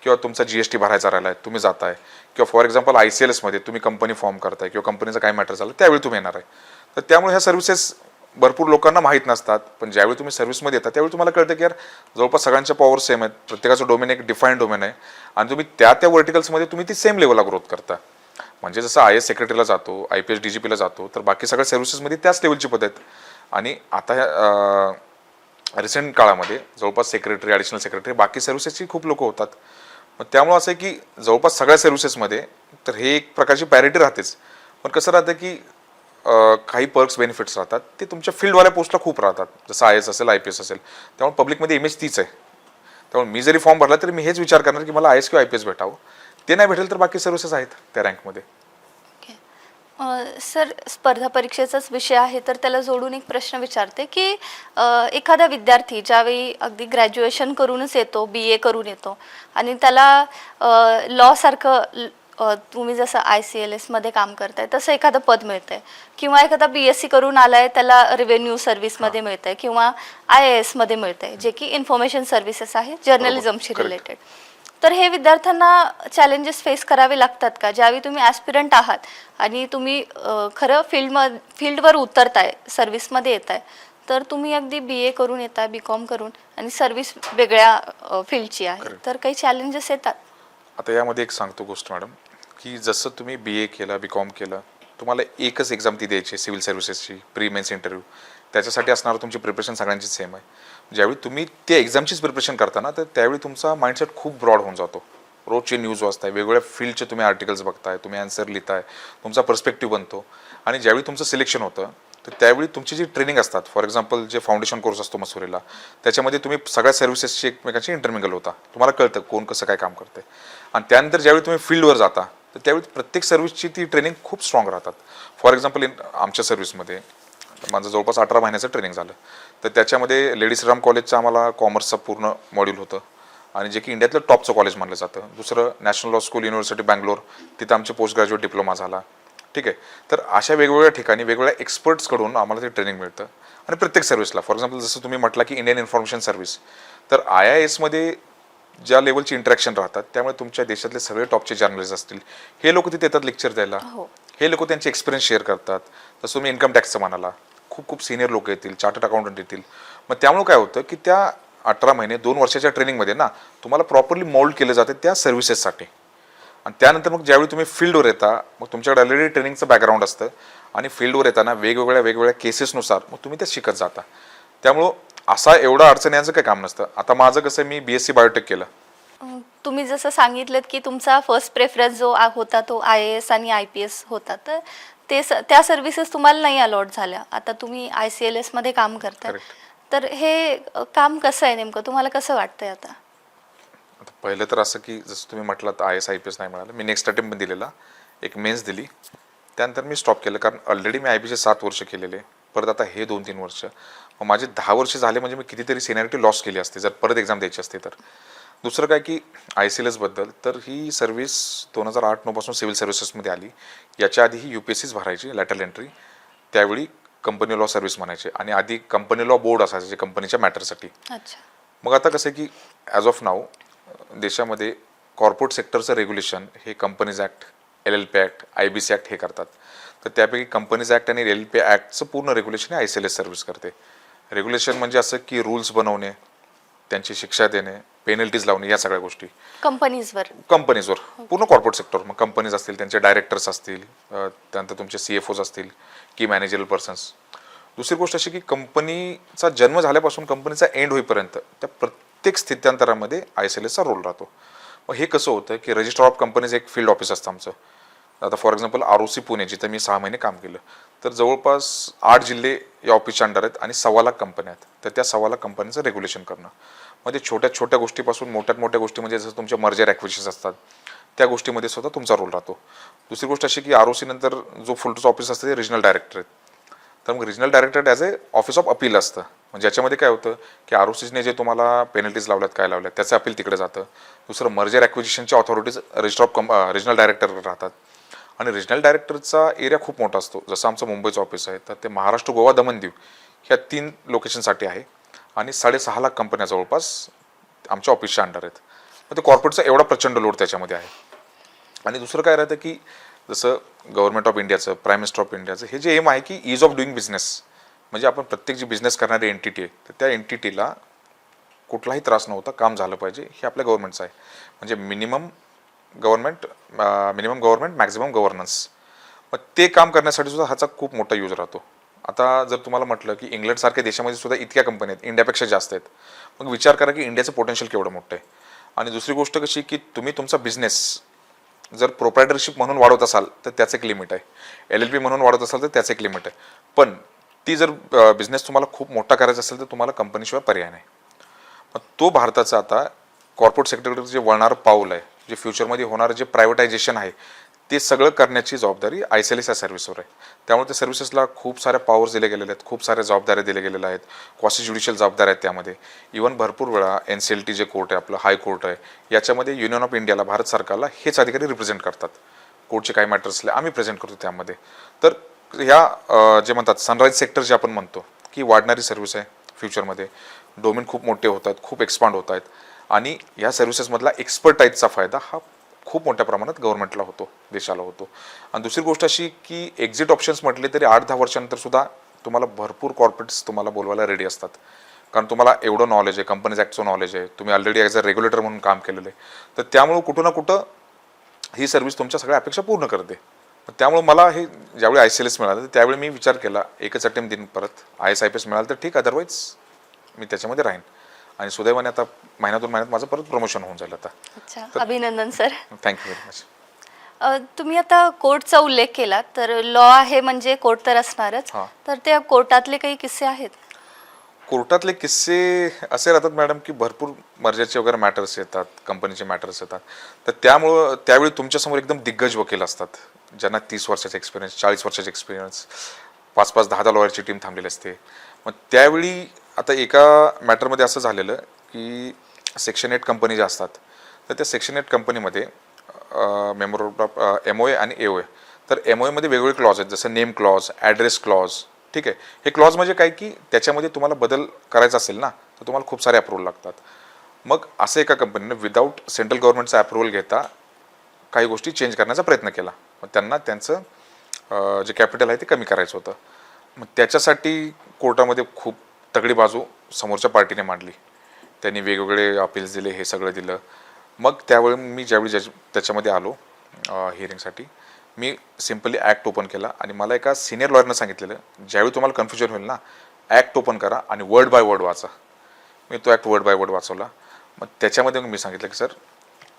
किंवा तुमचा GST भरायचा राहिला आहे, तुम्ही जाताय, किंवा फॉर एक्झाम्पल ICLS मध्ये तुम्ही कंपनी फॉर्म करताय किंवा कंपनीचं काय मॅटर झालं त्यावेळी तुम्ही येणार आहे. तर त्यामुळे ह्या सर्व्हिसेस भरपूर लोकांना माहीत नसतात, पण ज्यावेळी तुम्ही सर्व्हिसमध्ये येतात त्यावेळी तुम्हाला कळतं की यार जवळपास सगळ्यांच्या पॉवर सेम आहेत, प्रत्येकाचं डोमेन एक डिफाईन डोमेन आहे, आणि तुम्ही त्या वर्टिकल्समध्ये तुम्ही ती सेम लेवलला ग्रोथ करता. म्हणजे जसं IAS सेक्रेटरीला जातो, IPS DGPला जातो, तर बाकी सगळ्या सर्व्हिसेसमध्ये त्याच लेवलची पद आहेत. आणि आता ह्या रिसेंट काळामध्ये जवळपास सेक्रेटरी, ॲडिशनल सेक्रेटरी, बाकी सर्व्हिसेसची खूप लोक होतात. मग त्यामुळं असं आहे की जवळपास सगळ्या सर्व्हिसेसमध्ये तर हे एक प्रकारची पॅरिटी राहतेच, पण कसं राहतं की काही पर्क्स बेनिफिट्स राहतात ते तुमच्या फील्डवाल्या पोस्टला खूप राहतात, जसं IAS असेल, IPS असेल. त्यामुळे पब्लिकमध्ये इमेज तीच आहे. त्यामुळे मी जरी फॉर्म भरला तरी मी हेच विचार करणार की मला IAS किंवा IPS भेटावं. ते नाही भेटेल तर बाकी सर्व्हिसेस आहेत त्या रँकमध्ये. सर, स्पर्धा परीक्षेचाच विषय आहे तर त्याला जोडून एक प्रश्न विचारते की एखादा विद्यार्थी ज्यावेळी अगदी ग्रॅज्युएशन करूनच येतो, BA करून येतो, आणि त्याला लॉ सारखं तुम्ही जसं ICLS मध्ये काम करताय तसं एखादं पद मिळतंय, किंवा एखादा BSc करून आलाय त्याला रेव्हेन्यू सर्व्हिसमध्ये मिळतंय, किंवा IAS मध्ये मिळतंय, जे की इन्फॉर्मेशन सर्व्हिसेस आहे जर्नलिझमशी रिलेटेड. तर हे विद्यार्थ्यांना चॅलेंजेस फेस करावे लागतात का ज्यावेळी तुम्ही ॲस्पिरंट आहात आणि तुम्ही खरं फील्डवर उतरताय, सर्व्हिसमध्ये येताय, तर तुम्ही अगदी BA करून येताय, BCom करून, आणि सर्व्हिस वेगळ्या फील्डची आहे, तर काही चॅलेंजेस येतात? आता यामध्ये एक सांगतो गोष्ट मॅडम, की जसं तुम्ही BA केलं, BCom केलं, तुम्हाला एकच एक्झाम ती द्यायची सिव्हिल सर्व्हिसेसची, प्री मेन्स इंटरव्ह्यू, त्याच्यासाठी असणारं तुमची प्रिपरेशन सगळ्यांची सेम आहे. ज्यावेळी तुम्ही त्या एक्झामचीच प्रिपरेशन करता ना, तर त्यावेळी तुमचा माइंडसेट खूप ब्रॉड होऊन जातो. रोजचे न्यूज वाचताय, वेगवेगळ्या फील्डचे तुम्ही आर्टिकल्स बघताय, तुम्ही आन्सर लिहिताय, तुमचा पर्स्पेक्टिव्ह बनतो. आणि ज्यावेळी तुमचं सिलेक्शन होतं तर त्यावेळी तुमची जी ट्रेनिंग असतात, फॉर एक्झाम्पल जे फाउंडेशन कोर्स असतो मसुरीला, त्याच्यामध्ये तुम्ही सगळ्या सर्व्हिसेसची एकमेकांची इंटरमिंगल होता, तुम्हाला कळतं कोण कसं काय काम करते. आणि त्यानंतर ज्यावेळी तुम्ही फील्डवर जाता तर त्यावेळी प्रत्येक सर्व्हिसची ती ट्रेनिंग खूप स्ट्रॉंग राहतात. फॉर एक्झाम्पल आमच्या सर्व्हिसमध्ये माझं जवळपास 18 महिन्याचं ट्रेनिंग झालं, तर त्याच्यामध्ये लेडी श्रीराम कॉलेजचं आम्हाला कॉमर्सचं पूर्ण मॉड्यूल होतं, आणि जे की इंडियातलं टॉपचं कॉलेज मानलं जातं. दुसरं national law school, university Bangalore, तिथं आमचे पोस्ट ग्रॅज्युएट डिप्लोमा झाला. ठीक आहे. तर अशा वेगवेगळ्या ठिकाणी वेगवेगळ्या एक्सपर्ट्सकडून आम्हाला ते ट्रेनिंग मिळतं. आणि प्रत्येक सर्व्हिसला, फॉर एक्झाम्पल जसं तुम्ही म्हटलं की इंडियन इन्फॉर्मेशन सर्व्हिस, तर IIS मध्ये ज्या लेवलची इंटरॅक्शन राहतात, त्यामुळे तुमच्या देशातले सगळे टॉपचे जर्नलिस्ट असतील, हे लोक तिथे येतात लेक्चर द्यायला. हे लोक त्यांचे एक्सपिरियन्स शेअर करतात. जसं तुम्ही इन्कम टॅक्सचं म्हणाला, खूप सीनियर लोक येतील, चार्टर्ड अकाउंटंट येतील. मग त्यामुळे काय होतं की त्या 18 महिने 2 वर्षाच्या ट्रेनिंगमध्ये ना तुम्हाला प्रॉपरली मोल्ड केलं जाते त्या सर्व्हिसेससाठी. आणि त्यानंतर मग ज्यावेळी तुम्ही फील्डवर येता, मग तुमच्याकडे ऑलरेडी ट्रेनिंगचं बॅकग्राऊंड असतं, आणि फील्डवर येताना वेगवेगळ्या केसेसनुसार मग तुम्ही ते शिकत जाता. त्यामुळं असा एवढा अडचण याचं काही काम नसतं. आता माझं कसं, मी BSc बायोटेक केलं. तुम्ही जसं सांगितलं की तुमचा फर्स्ट प्रेफरन्स जो होता तो IAS आणि IPS होता, तर त्या सर्व्हिसेस तुम्हाला नाही अलॉट झाल्या. आता तुम्ही ICLS मध्ये काम करताय, तर हे काम कसं आहे नेमकं, तुम्हाला कसं वाटतंय आता? पहिलं तर असं की जसं तुम्ही म्हटलं IAS IPS नाही मिळालं, मी नेक्स्ट अटेम्प्ट पण दिलेला, एक मेन्स दिली, त्यानंतर मी स्टॉप केलं, कारण ऑलरेडी मी IPचे 7 वर्ष केलेले, परत आता हे 2-3 वर्ष, मग माझे 10 वर्ष झाले, म्हणजे मी कितीतरी सिनियरिटी लॉस केली असते जर परत एक्झाम द्यायची असते तर. दुसरं काय की ICLS बद्दल, तर ही सर्व्हिस 2008-9 पासून सिव्हिल सर्व्हिसेसमध्ये आली. याच्या आधी ही UPSCच भरायची लॅटरल एंट्री, त्यावेळी कंपनी लॉ सर्व्हिस म्हणायचे, आणि आधी कंपनी लॉ बोर्ड असायचे जे कंपनीच्या मॅटरसाठी. मग आता कसं की ॲज ऑफ नाऊ देशामध्ये कॉर्पोरेट सेक्टरचं रेग्युलेशन हे companies act, LLP act, IBC act हे करतात. तर त्यापैकी कंपनीज ॲक्ट आणि LLP ॲक्टचं पूर्ण रेग्युलेशन हे ICLS सर्व्हिस करते. रेग्युलेशन म्हणजे असं की रूल्स बनवणे, त्यांची शिक्षा देणे, पेनल्टीज लावणे, या सगळ्या गोष्टी कंपनीजवर, पूर्ण कॉर्पोरेट सेक्टर. मग कंपनीज असतील, त्यांचे डायरेक्टर्स असतील, त्यानंतर तुमचे CFOs असतील, की मॅनेजरल पर्सन्स. दुसरी गोष्ट अशी की कंपनीचा जन्म झाल्यापासून कंपनीचा एंड होईपर्यंत त्या प्रत्येक स्थित्यांतरामध्ये ISLSचा रोल राहतो. मग हे कसं होतं की रजिस्टर ऑफ कंपनीज एक फील्ड ऑफिस असतं आमचं. आता फॉर एक्झाम्पल ROC पुणे जिथं मी 6 महिने काम केलं, तर जवळपास 8 जिल्हे या ऑफिसच्या अंडर आहेत आणि 1.25 लाख कंपन्या आहेत. तर त्या 1.25 लाख कंपन्यांचं रेग्युलेशन करणं म्हणजे छोट्या छोट्या गोष्टीपासून मोठ्यात मोठ्या गोष्टी म्हणजे जसं तुमचे मर्जर ॲक्विजिशन्स असतात त्या गोष्टीमध्ये सुद्धा तुमचा रोल राहतो. दुसरी गोष्ट अशी की ROC नंतर जो फुलटूचं ऑफिस असतं ते रिजनल डायरेक्टर आहेत. तर मग regional director as A office of appeal असतं. म्हणजे याच्यामध्ये काय होतं की ROCने जे तुम्हाला पेनल्टीज लावल्यात काय लावल्यात त्याचं अपील तिकडे जातं. दुसरं मर्जर ॲक्विजिशनची authorities register of regional director राहतात आणि रिजनल डायरेक्टरचा एरिया खूप मोठा असतो. जसं आमचं मुंबईचं ऑफिस आहे तर ते महाराष्ट्र, गोवा, दमण, दीव ह्या 3 लोकेशनसाठी आहे आणि 6.5 लाख कंपन्या जवळपास आमच्या ऑफिसच्या अंडर आहेत. मग ते कॉर्पोरेटचा एवढा प्रचंड लोड त्याच्यामध्ये आहे. आणि दुसरं काय राहतं की जसं गव्हर्नमेंट ऑफ इंडियाचं, प्राईम मिनिस्टर ऑफ इंडियाचं हे जे एम आहे की ईज ऑफ डुईंग बिझनेस, म्हणजे आपण प्रत्येक जी बिझनेस करणारी एंटिटी आहे तर त्या एंटिटीला कुठलाही त्रास नव्हता काम झालं पाहिजे हे आपल्या गव्हर्नमेंटचं आहे. म्हणजे मिनिमम गव्हर्नमेंट मॅक्झिमम गव्हर्नन्स. मग ते काम करण्यासाठी सुद्धा ह्याचा खूप मोठा यूज राहतो. आता जर तुम्हाला म्हटलं की इंग्लंडसारख्या देशामध्ये सुद्धा इतक्या कंपन्या आहेत, इंडियापेक्षा जास्त आहेत, मग विचार करा की इंडियाचं पोटेन्शियल केवढं मोठं आहे. आणि दुसरी गोष्ट कशी की तुम्ही तुमचा बिझनेस जर प्रोप्रायटरशिप म्हणून वाढवत असाल तर त्याचं एक लिमिट आहे, LLP म्हणून वाढवत असाल तर त्याचं एक लिमिट आहे. पण ती जर बिझनेस तुम्हाला खूप मोठा करायचा असेल तर तुम्हाला कंपनीशिवाय पर्याय नाही. मग तो भारताचा आता कॉर्पोरेट सेक्टरकडे जे वळणारं पाऊल आहे, जे फ्युचरमध्ये होणारं जे प्रायव्हेटायझेशन आहे ते सगळं करण्याची जबाबदारी ISLS या सर्व्हिसवर आहे. त्यामुळे त्या सर्व्हिसेसला खूप साऱ्या पॉवर्स दिले गेलेले आहेत, खूप साऱ्या जबाबदाऱ्या दिल्या गेलेल्या आहेत, क्वासी ज्युडिशियल जबाबदाऱ्या आहेत त्यामध्ये. इव्हन भरपूर वेळा NCLT जे कोर्ट आहे आपलं, हाय कोर्ट आहे, याच्यामध्ये युनियन ऑफ इंडियाला, भारत सरकारला हेच अधिकारी रिप्रेझेंट करतात. कोर्टचे काही मॅटर्स आम्ही प्रेझेंट करतो त्यामध्ये. तर ह्या जे म्हणतात सनराईज सेक्टर जे आपण म्हणतो की वाढणारी सर्व्हिस आहे फ्युचरमध्ये, डोमेन खूप मोठे होत आहेत, खूप एक्सपांड होत आहेत आणि या सर्व्हिसेसमधला एक्सपर्टाईजचा फायदा हा खूप मोठ्या प्रमाणात गव्हर्नमेंटला होतो, देशाला होतो. आणि दुसरी गोष्ट अशी की एक्झिट ऑप्शन्स म्हटले तरी 8-10 वर्षानंतर सुद्धा तुम्हाला भरपूर कॉर्पोरेट्स तुम्हाला बोलवायला रेडी असतात. कारण तुम्हाला एवढं नॉलेज आहे, कंपनीज ॲक्टचं नॉलेज आहे, तुम्ही ऑलरेडी ॲज अ रेग्युलेटर म्हणून काम केलेलं आहे. तर त्यामुळे कुठं ना कुठं ही सर्व्हिस तुमच्या सगळ्या अपेक्षा पूर्ण करते. त्यामुळे मला हे ज्यावेळी ISLS मिळालं तर त्यावेळी मी विचार केला एकच अटेम्प्ट देईन, परत ISIPS मिळालं तर ठीक, अदरवाईज मी त्याच्यामध्ये राहीन. आणि सुदैवाने आता महिन्यात माझं परत प्रमोशन होऊन जाईल आता. अच्छा, अभिनंदन सर. Thank you very much. तुम्ही आता कोर्टचा उल्लेख केला, तर लॉ आहे म्हणजे कोर्ट तर असणारच. हां. तर त्या कोर्टातले काही किस्से आहेत? कोर्टातले किस्से असे राहतात मॅडम की भरपूर मर्जरचे वगैरे मॅटर्स येतात, कंपनीचे मॅटर्स येतात. तर त्यामुळं त्यावेळी तुमच्यासमोर एकदम दिग्गज वकील असतात ज्यांना 30 वर्षाचा एक्सपिरियन्स, 40 वर्षाचा एक्सपिरियन्स, 5-5, 10-10 लॉयरची टीम थांबलेली असते. मग त्यावेळी आता एका मॅटरमध्ये असं झालेलं की सेक्शन 8 कंपनी ज्या असतात तर त्या सेक्शन 8 कंपनीमध्ये मेंबर ऑफ MOA आणि AOA. तर MOA मध्ये वेगवेगळे क्लॉज आहेत, जसं नेम क्लॉज, ॲड्रेस क्लॉज. ठीक आहे, हे क्लॉज म्हणजे काय की त्याच्यामध्ये तुम्हाला बदल करायचा असेल ना तर तुम्हाला खूप सारे अप्रूव्हल लागतात. मग असं एका कंपनीनं विदाऊट सेंट्रल गव्हर्नमेंटचा अप्रूव्हल घेता काही गोष्टी चेंज करण्याचा प्रयत्न केला. मग त्यांना त्यांचं जे कॅपिटल आहे ते कमी करायचं होतं. मग त्याच्यासाठी कोर्टामध्ये खूप तगडी बाजू समोरच्या पार्टीने मांडली. त्यांनी वेगवेगळे अपील्स दिले, हे सगळं दिलं. मग त्यावेळी मी ज्यावेळी त्याच्यामध्ये आलो हिअरिंगसाठी, मी सिम्पली ॲक्ट ओपन केला आणि मला एका सिनियर लॉयरनं सांगितलेलं ज्यावेळी तुम्हाला कन्फ्युजन होईल ना, ॲक्ट ओपन करा आणि वर्ड बाय वर्ड वाचा. मी तो ॲक्ट वर्ड बाय वर्ड वाचवला. मग त्याच्यामध्ये मी सांगितलं की सर,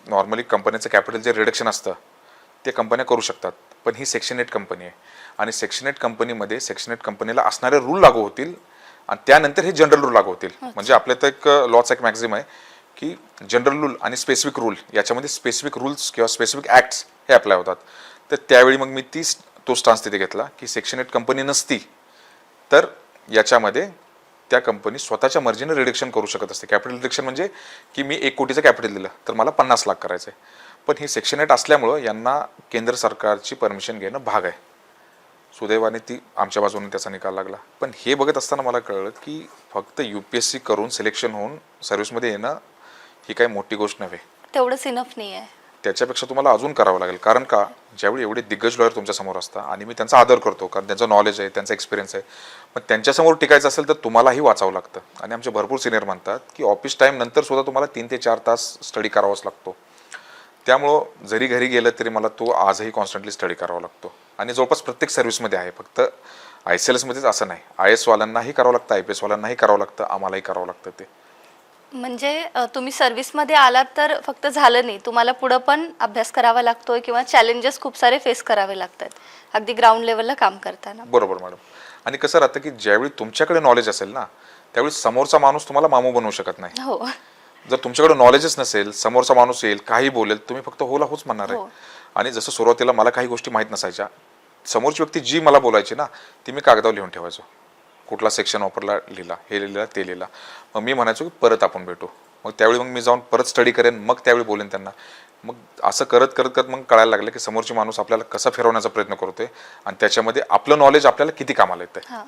नॉर्मली कंपनीचं कॅपिटल जे रिडक्शन असतं ते कंपन्या करू शकतात, पण ही सेक्शन 8 कंपनी आहे आणि सेक्शन 8 कंपनीमध्ये सेक्शन 8 कंपनीला असणारे रूल लागू होतील आणि त्यानंतर हे जनरल रूल लागू होतील. म्हणजे आपल्या तर एक लॉचा एक मॅक्झिम आहे की जनरल रूल आणि स्पेसिफिक रूल, याच्यामध्ये स्पेसिफिक रूल्स किंवा स्पेसिफिक ॲक्ट्स हे अप्लाय होतात. तर त्यावेळी मग मी तो स्टान्स तिथे घेतला की सेक्शन 8 कंपनी नसती तर याच्यामध्ये त्या कंपनी स्वतःच्या मर्जीने रिडक्शन करू शकत असते. कॅपिटल रिडक्शन म्हणजे की मी 1 कोटीचं कॅपिटल दिलं तर मला 50 लाख करायचं आहे. पण हे सेक्शन 8 असल्यामुळं यांना केंद्र सरकारची परमिशन घेणं भाग आहे. सुदैवाने ती आमच्या बाजूने त्याचा निकाल लागला. पण हे बघत असताना मला कळलं की फक्त UPSC करून सिलेक्शन होऊन सर्व्हिसमध्ये येणं ही काही मोठी गोष्ट नव्हे, तेवढंच इनफ नाही आहे. त्याच्यापेक्षा तुम्हाला अजून करावं लागेल. कारण का, ज्यावेळी एवढे दिग्गज लॉयर तुमच्या समोर असतात आणि मी त्यांचा आदर करतो कारण त्यांचं नॉलेज आहे, त्यांचा एक्सपिरियन्स आहे, पण त्यांच्यासमोर टिकायचं असेल तर तुम्हालाही वाचावं लागतं. आणि आमचे भरपूर सिनियर म्हणतात की ऑफिस टाईम नंतर सुद्धा तुम्हाला 3 ते 4 तास स्टडी करावाच लागतो. त्यामुळं जरी घरी गेलं तरी मला तो आजही कॉन्स्टंटली स्टडी करावा लागतो. आणि जवळपास प्रत्येक सर्व्हिसमध्ये आहे. फक्त ICLS मध्येच असं नाही, IS वाल्यांनाही करावं लागतं, IPS वाल्यांनाही करावं लागतं, आम्हालाही करावं लागतं ते. म्हणजे तुम्ही सर्व्हिसमध्ये आलात तर फक्त झालं नाही, तुम्हाला पुढं पण अभ्यास करावा लागतोय किंवा चॅलेंजेस खूप सारे फेस करावे लागतात अगदी ग्राउंड लेवलला काम करताना. बरोबर मॅडम. आणि कसं राहतं की ज्यावेळी तुमच्याकडे नॉलेज असेल ना, त्यावेळी समोरचा माणूस तुम्हाला मामू बनवू शकत नाही. हो जर तुमच्याकडे नॉलेजच नसेल, समोरचा माणूस येईल काही बोलेल, तुम्ही फक्त होला होच म्हणणार आहे. हो. आणि जसं सुरुवातीला मला काही गोष्टी माहीत नसायच्या, समोरची व्यक्ती जी मला बोलायची ना ती मी कागदावर लिहून ठेवायचो. कुठला सेक्शन वापरला लिहिला, हे लिहिला ते लिहिला. मग मी म्हणायचो की परत आपण भेटू. मग त्यावेळी मग मी जाऊन परत स्टडी करेन, मग त्यावेळी बोलेन त्यांना. मग असं करत करत करत मग कळायला लागलं की समोरची माणूस आपल्याला कसा फिरवण्याचा प्रयत्न करतोय आणि त्याच्यामध्ये आपलं नॉलेज आपल्याला किती कामाला येतंय. हां.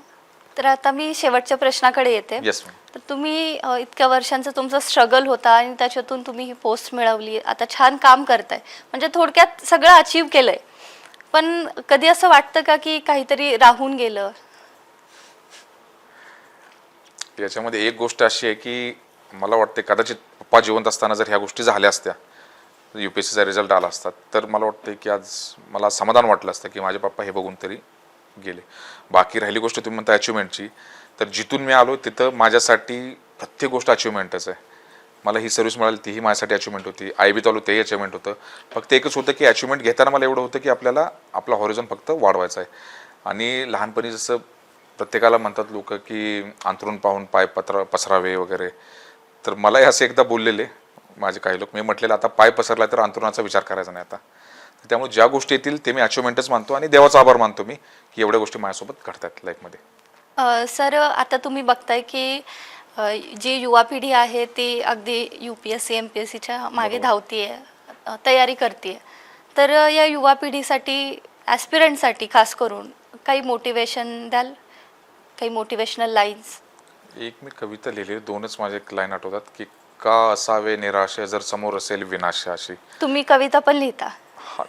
तर आता मी शेवटच्या प्रश्नाकडे येते. Yes ma'am. तर तुम्ही इतक्या वर्षांचा तुमचा स्ट्रगल होता आणि त्याच्यातून तुम्ही ही पोस्ट मिळवली, आता छान काम करताय, म्हणजे थोडक्यात सगळं अचीव केलंय. पण कधी असं वाटतं का की काहीतरी राहून गेलं? याच्यामध्ये एक गोष्ट अशी आहे की मला वाटते कदाचित पप्पा जिवंत असताना जर ह्या गोष्टी झाल्या असत्या, UPSCचा रिझल्ट आला असता, तर मला वाटतं की आज मला समाधान वाटलं असतं की माझे पप्पा हे बघून तरी गेले. बाकी राहिली गोष्ट तुम्ही म्हणता अचिव्हमेंटची, तर जिथून मी आलो तिथं माझ्यासाठी प्रत्येक गोष्ट अचिव्हमेंटच आहे. मला ही सर्व्हिस मिळाली तीही माझ्यासाठी अचिव्हमेंट होती, IB आलो तेही अचिव्हमेंट होतं. फक्त एकच होतं की अचिव्हमेंट घेताना मला एवढं होतं की आपल्याला आपला हॉरिझॉन फक्त वाढवायचा आहे. आणि लहानपणी जसं प्रत्येकाला म्हणतात लोक की अंथरूण पाहून पाय पसरावे वगैरे, तर मलाही असे एकदा बोललेले माझे काही लोक. मी म्हटलेलं आता पाय पसरला तर अंथरुणाचा विचार करायचा नाही आता. त्यामुळे ज्या गोष्टी येतील ते मी अचिव्हमेंटच मानतो आणि देवाचा आभार मानतो मी की एवढ्या गोष्टी माझ्यासोबत घडतात लाईफमध्ये. सर आता तुम्ही बघताय की जी युवा पिढी आहे ती अगदी UPSC MPSCच्या मागे धावतीये, तयारी करते. तर या युवा पिढीसाठी, ॲस्पिरंटसाठी खास करून काही मोटिवेशन द्याल, काही मोटिवेशनल लाईन्स? एक मी कविता लिहिली, दोनच माझे लाईन आठवतात की का असावे निराश जर समोर असेल विनाश अशी. तुम्ही कविता पण लिहिता? हा,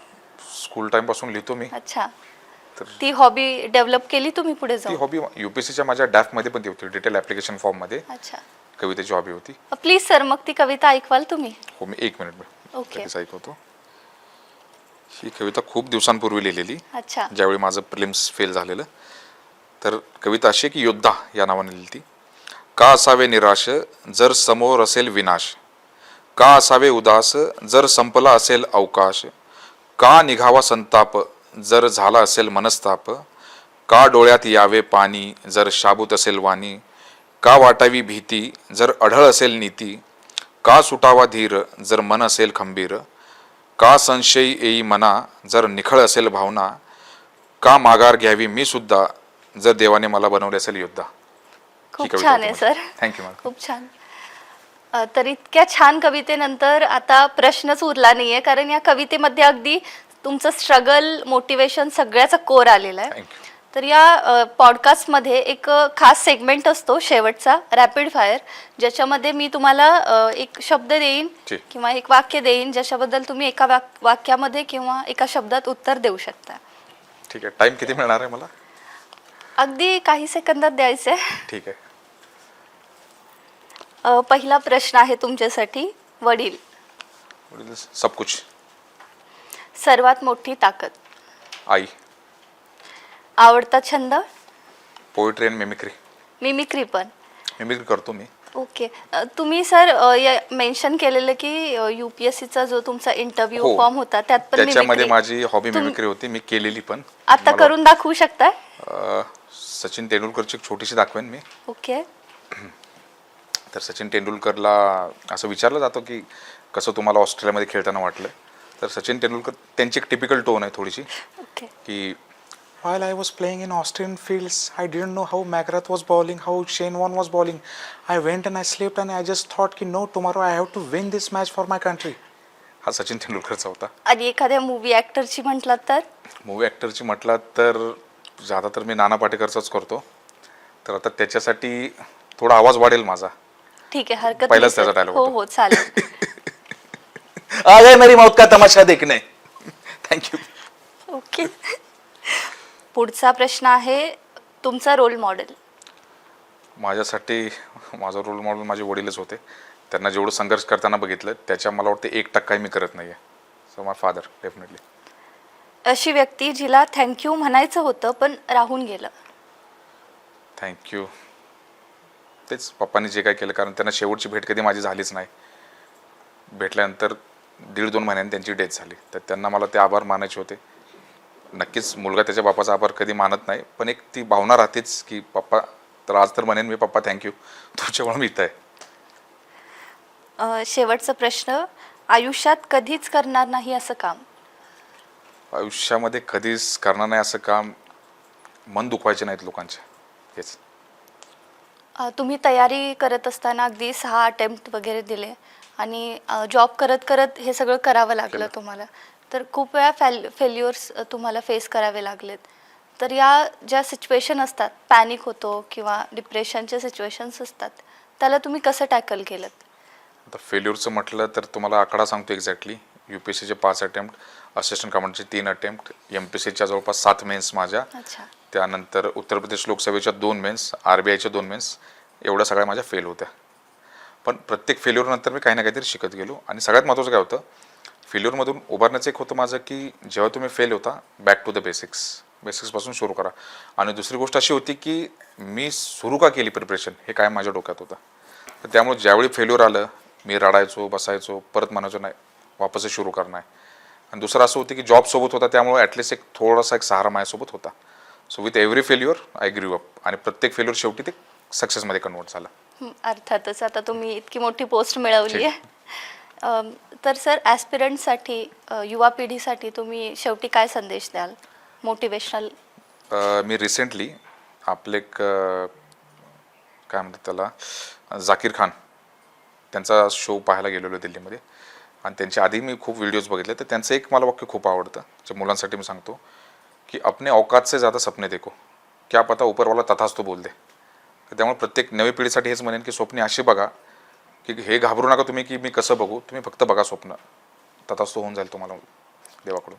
स्कूल टाइम पासून लिहितो मी. अच्छा. तर ती हॉबी डेव्हलप केली तुम्ही पुढे ती जाऊन? हॉबी UPSCच्या माझ्या डॅफ मध्ये पण ती होती, डिटेल ऍप्लिकेशन फॉर्म मध्ये अच्छा. कवितेची हॉबी होती. प्लीज सर मग ती कविता ऐकवाल तुम्ही? हो, मी 1 मिनिट ओके. लगेच ऐकवतो. ही कविता खूप दिवसांपूर्वी लिहिलेली, अच्छा. ज्यावेळी माझं प्रिलिम्स फेल झालेलं. तर कविता अशी की योद्धा या नावाने लिहिली ती. का असावे निराश जर समोर असेल विनाश, का असावे उदास जर संपला असेल अवकाश, का निघावा संताप जर झाला असेल मनस्ताप, का डोळ्यात यावे पाणी जर शाबूत असेल वाणी, का वाटावी भीती जर अढळ असेल नीती, का सुटावा धीर जर मन असेल खंबीर, का संशय येई मना जर निखळ असेल भावना, का माघार घ्यावी मी सुद्धा जर देवाने मला बनवले असेल योद्धा. खूप छान आहे सर. Thank you ma'am. खूप छान. तर इतक्या छान कवितेनंतर आता प्रश्नच उरला नाहीये, कारण या कवितेमध्ये अगदी तुमचं स्ट्रगल, मोटिवेशन सगळ्याचा कोर आलेला आहे. थँक्यू. तर या पॉडकास्टमध्ये एक खास सेगमेंट असतो शेवटचा, रॅपिड फायर, ज्याच्यामध्ये मी तुम्हाला एक शब्द देईन ठीक. किंवा एक वाक्य देईन, ज्याच्याबद्दल तुम्ही एका वाक्यामध्ये किंवा एका शब्दात उत्तर देऊ शकता. ठीक आहे. टाइम किती मिळणार आहे मला? अगदी काही सेकंदात द्यायचे. ठीक आहे. पहिला प्रश्न आहे तुमच्यासाठी. वडील. सब कुछ. सर्वात मोठी ताकद. आई. आवडता छंद. Poetry and mimicry. मिमिक्री पण. मिमिक्री करतो मी. ओके. तुम्ही सर मेन्शन केलेलं की UPSCचा जो तुमचा इंटरव्ह्यू हो. फॉर्म होता त्यात पण त्याच्यामध्ये mimicry. माझी हॉबी मिमिक्री होती, मी केलेली पण. आता करून दाखवू शकता? सचिन तेंडुलकरची एक छोटीशी दाखवेन मी. ओके. तर सचिन तेंडुलकरला असं विचारलं जातं की कसं तुम्हाला ऑस्ट्रेलियामध्ये खेळताना वाटलं, तर सचिन तेंडुलकर त्यांची एक टिपिकल टोन आहे थोडीशी ओके. की While I was playing in Australian fields, I didn't know how McGrath was bowling, how Shane Warne was bowling. I went and I slept and I just thought कि no, tomorrow I have to win this match for my country. हा सचिन तेंडुलकरचा होता. आणि एखाद्या movie ऍक्टरची म्हटलात तर? Movie ॲक्टरची म्हटलं तर ज्यादा तर मी नाना पाटेकरचाच करतो. तर आता त्याच्यासाठी थोडा आवाज वाढेल माझा. ठीक आहे, हरकत पहिलाच नाही त्याचा सर. dialogue हो होता. हो चालेल. आ गए मेरी मौत का तमाशा देखने. थँक्यू. ओके. पुढचा प्रश्न आहे तुमचा रोल मॉडेल. माझ्यासाठी माझा रोल मॉडेल माझे वडीलच होते. त्यांना जेवढं संघर्ष करताना बघितलं त्याच्या मला वाटतं 1% मी करत नाही आहे. So my father definitely. अशी व्यक्ती जिला थँक्यू म्हणायचं होतं पण राहून गेलं. थँक्यू. तेच पप्पांनी जे काय केलं, कारण त्यांना शेवटची भेट कधी माझी झालीच नाही. भेटल्यानंतर 1.5-2 महिन्यांनी त्यांची डेथ झाली, तर त्यांना मला ते आभार मानायचे होते. नक्कीच मुलगा त्याच्या बापाचा आभार कधी मानत नाही, पण एक ती भावना राहतेच की पप्पा, तर आज तर म्हणेन मी पप्पा थँक्यू, तुमच्यामुळे मी इथं आहे. शेवटचा प्रश्न, आयुष्यात कधीच करणार नाही असं काम? आयुष्यामध्ये कधीच करणार नाही असं काम, मन दुखवायचे नाहीत लोकांचे, हेच. तुम्ही तयारी करत असताना अगदी 6 अटेम्प्ट वगैरे दिले आणि जॉब करत करत हे सगळं करावं लागलं केलं. तुम्हाला, तर खूप वेळा फेल्युअर्स तुम्हाला फेस करावे लागलेत. तर या ज्या सिच्युएशन असतात, पॅनिक होतो किंवा डिप्रेशनचे सिच्युएशन्स असतात, त्याला तुम्ही कसं टॅकल केलं? आता फेल्युअरचं म्हटलं तर तुम्हाला आकडा सांगतो एक्झॅक्टली. UPSCचे 5 अटेम्प्ट, असिस्टंट कमांडचे 3 अटेम्प्ट, MPSCच्या जवळपास 7 मेन्स माझ्या, अच्छा. त्यानंतर उत्तर प्रदेश लोकसभेच्या 2 मेन्स, RBIच्या 2 मेन्स, एवढ्या सगळ्या माझ्या फेल होत्या. पण प्रत्येक फेल्युअरनंतर मी काही ना काहीतरी शिकत गेलो. आणि सगळ्यात महत्त्वाचं काय होतं, फेल्युअरमधून उभारण्याचं एक होतं माझं की जेव्हा तुम्ही फेल होता, बॅक टू द बेसिक्सपासून सुरू करा. आणि दुसरी गोष्ट अशी होती की मी सुरू का केली प्रिपरेशन, हे काय माझ्या डोक्यात होतं. तर त्यामुळे ज्यावेळी फेल्युअर आलं, मी रडायचो, बसायचो, परत म्हणायचो नाही वापस सुरू करणार आहे. आणि दुसरं असं होतं की जॉब सोबत होता, त्यामुळे ॲटलिस्ट एक थोडासा एक सहारा माझ्यासोबत होता. So with every failure I grew up, आणि प्रत्येक फेल्युअर शेवटी ते सक्सेसमध्ये कन्वर्ट झालं. अर्थातच, आता तुम्ही इतकी मोठी पोस्ट मिळवली आहे. तर सर, ॲस्पिरंटसाठी, युवा पिढीसाठी तुम्ही शेवटी काय संदेश द्याल, मोटिवेशनल? मी रिसेंटली आपले एक काय म्हणतात त्याला, जाकीर खान, त्यांचा शो पाहायला गेलेलो दिल्लीमध्ये. आणि त्यांच्या आधी मी खूप व्हिडिओज बघितले, तर त्यांचं एक मला वाक्य खूप आवडतं, जे मुलांसाठी मी सांगतो की अपने औकात से ज़्यादा सपने देखो, क्या पता ऊपरवाला तथास्तु बोल दे. त्यामुळे प्रत्येक नवी पिढीसाठी हेच म्हणेन की स्वप्ने अशी बघा की हे घाबरू नका तुम्ही की मी कसं बघू, तुम्ही फक्त बघा स्वप्न, तथास्तु होऊन जाईल तुम्हाला देवाकडून.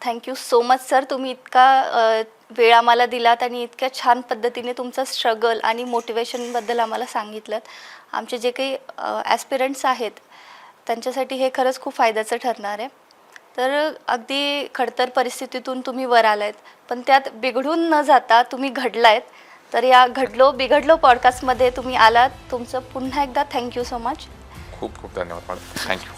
थँक्यू सो मच सर, तुम्ही इतका वेळ आम्हाला दिलात आणि इतक्या छान पद्धतीने तुमचं स्ट्रगल आणि मोटिवेशनबद्दल आम्हाला सांगितलं. आमचे जे काही ॲस्पिरंट्स आहेत त्यांच्यासाठी हे खरंच खूप फायद्याचं ठरणार आहे. तर अगदी खडतर परिस्थितीतून तुम्ही वर आलायत, पण त्यात बिघडून न जाता तुम्ही घडलायत. तर या घडलो बिघडलो पॉडकास्टमध्ये तुम्ही आलात, तुमचं पुन्हा एकदा थँक्यू सो मच. खूप खूप धन्यवाद मॅडम, थँक्यू.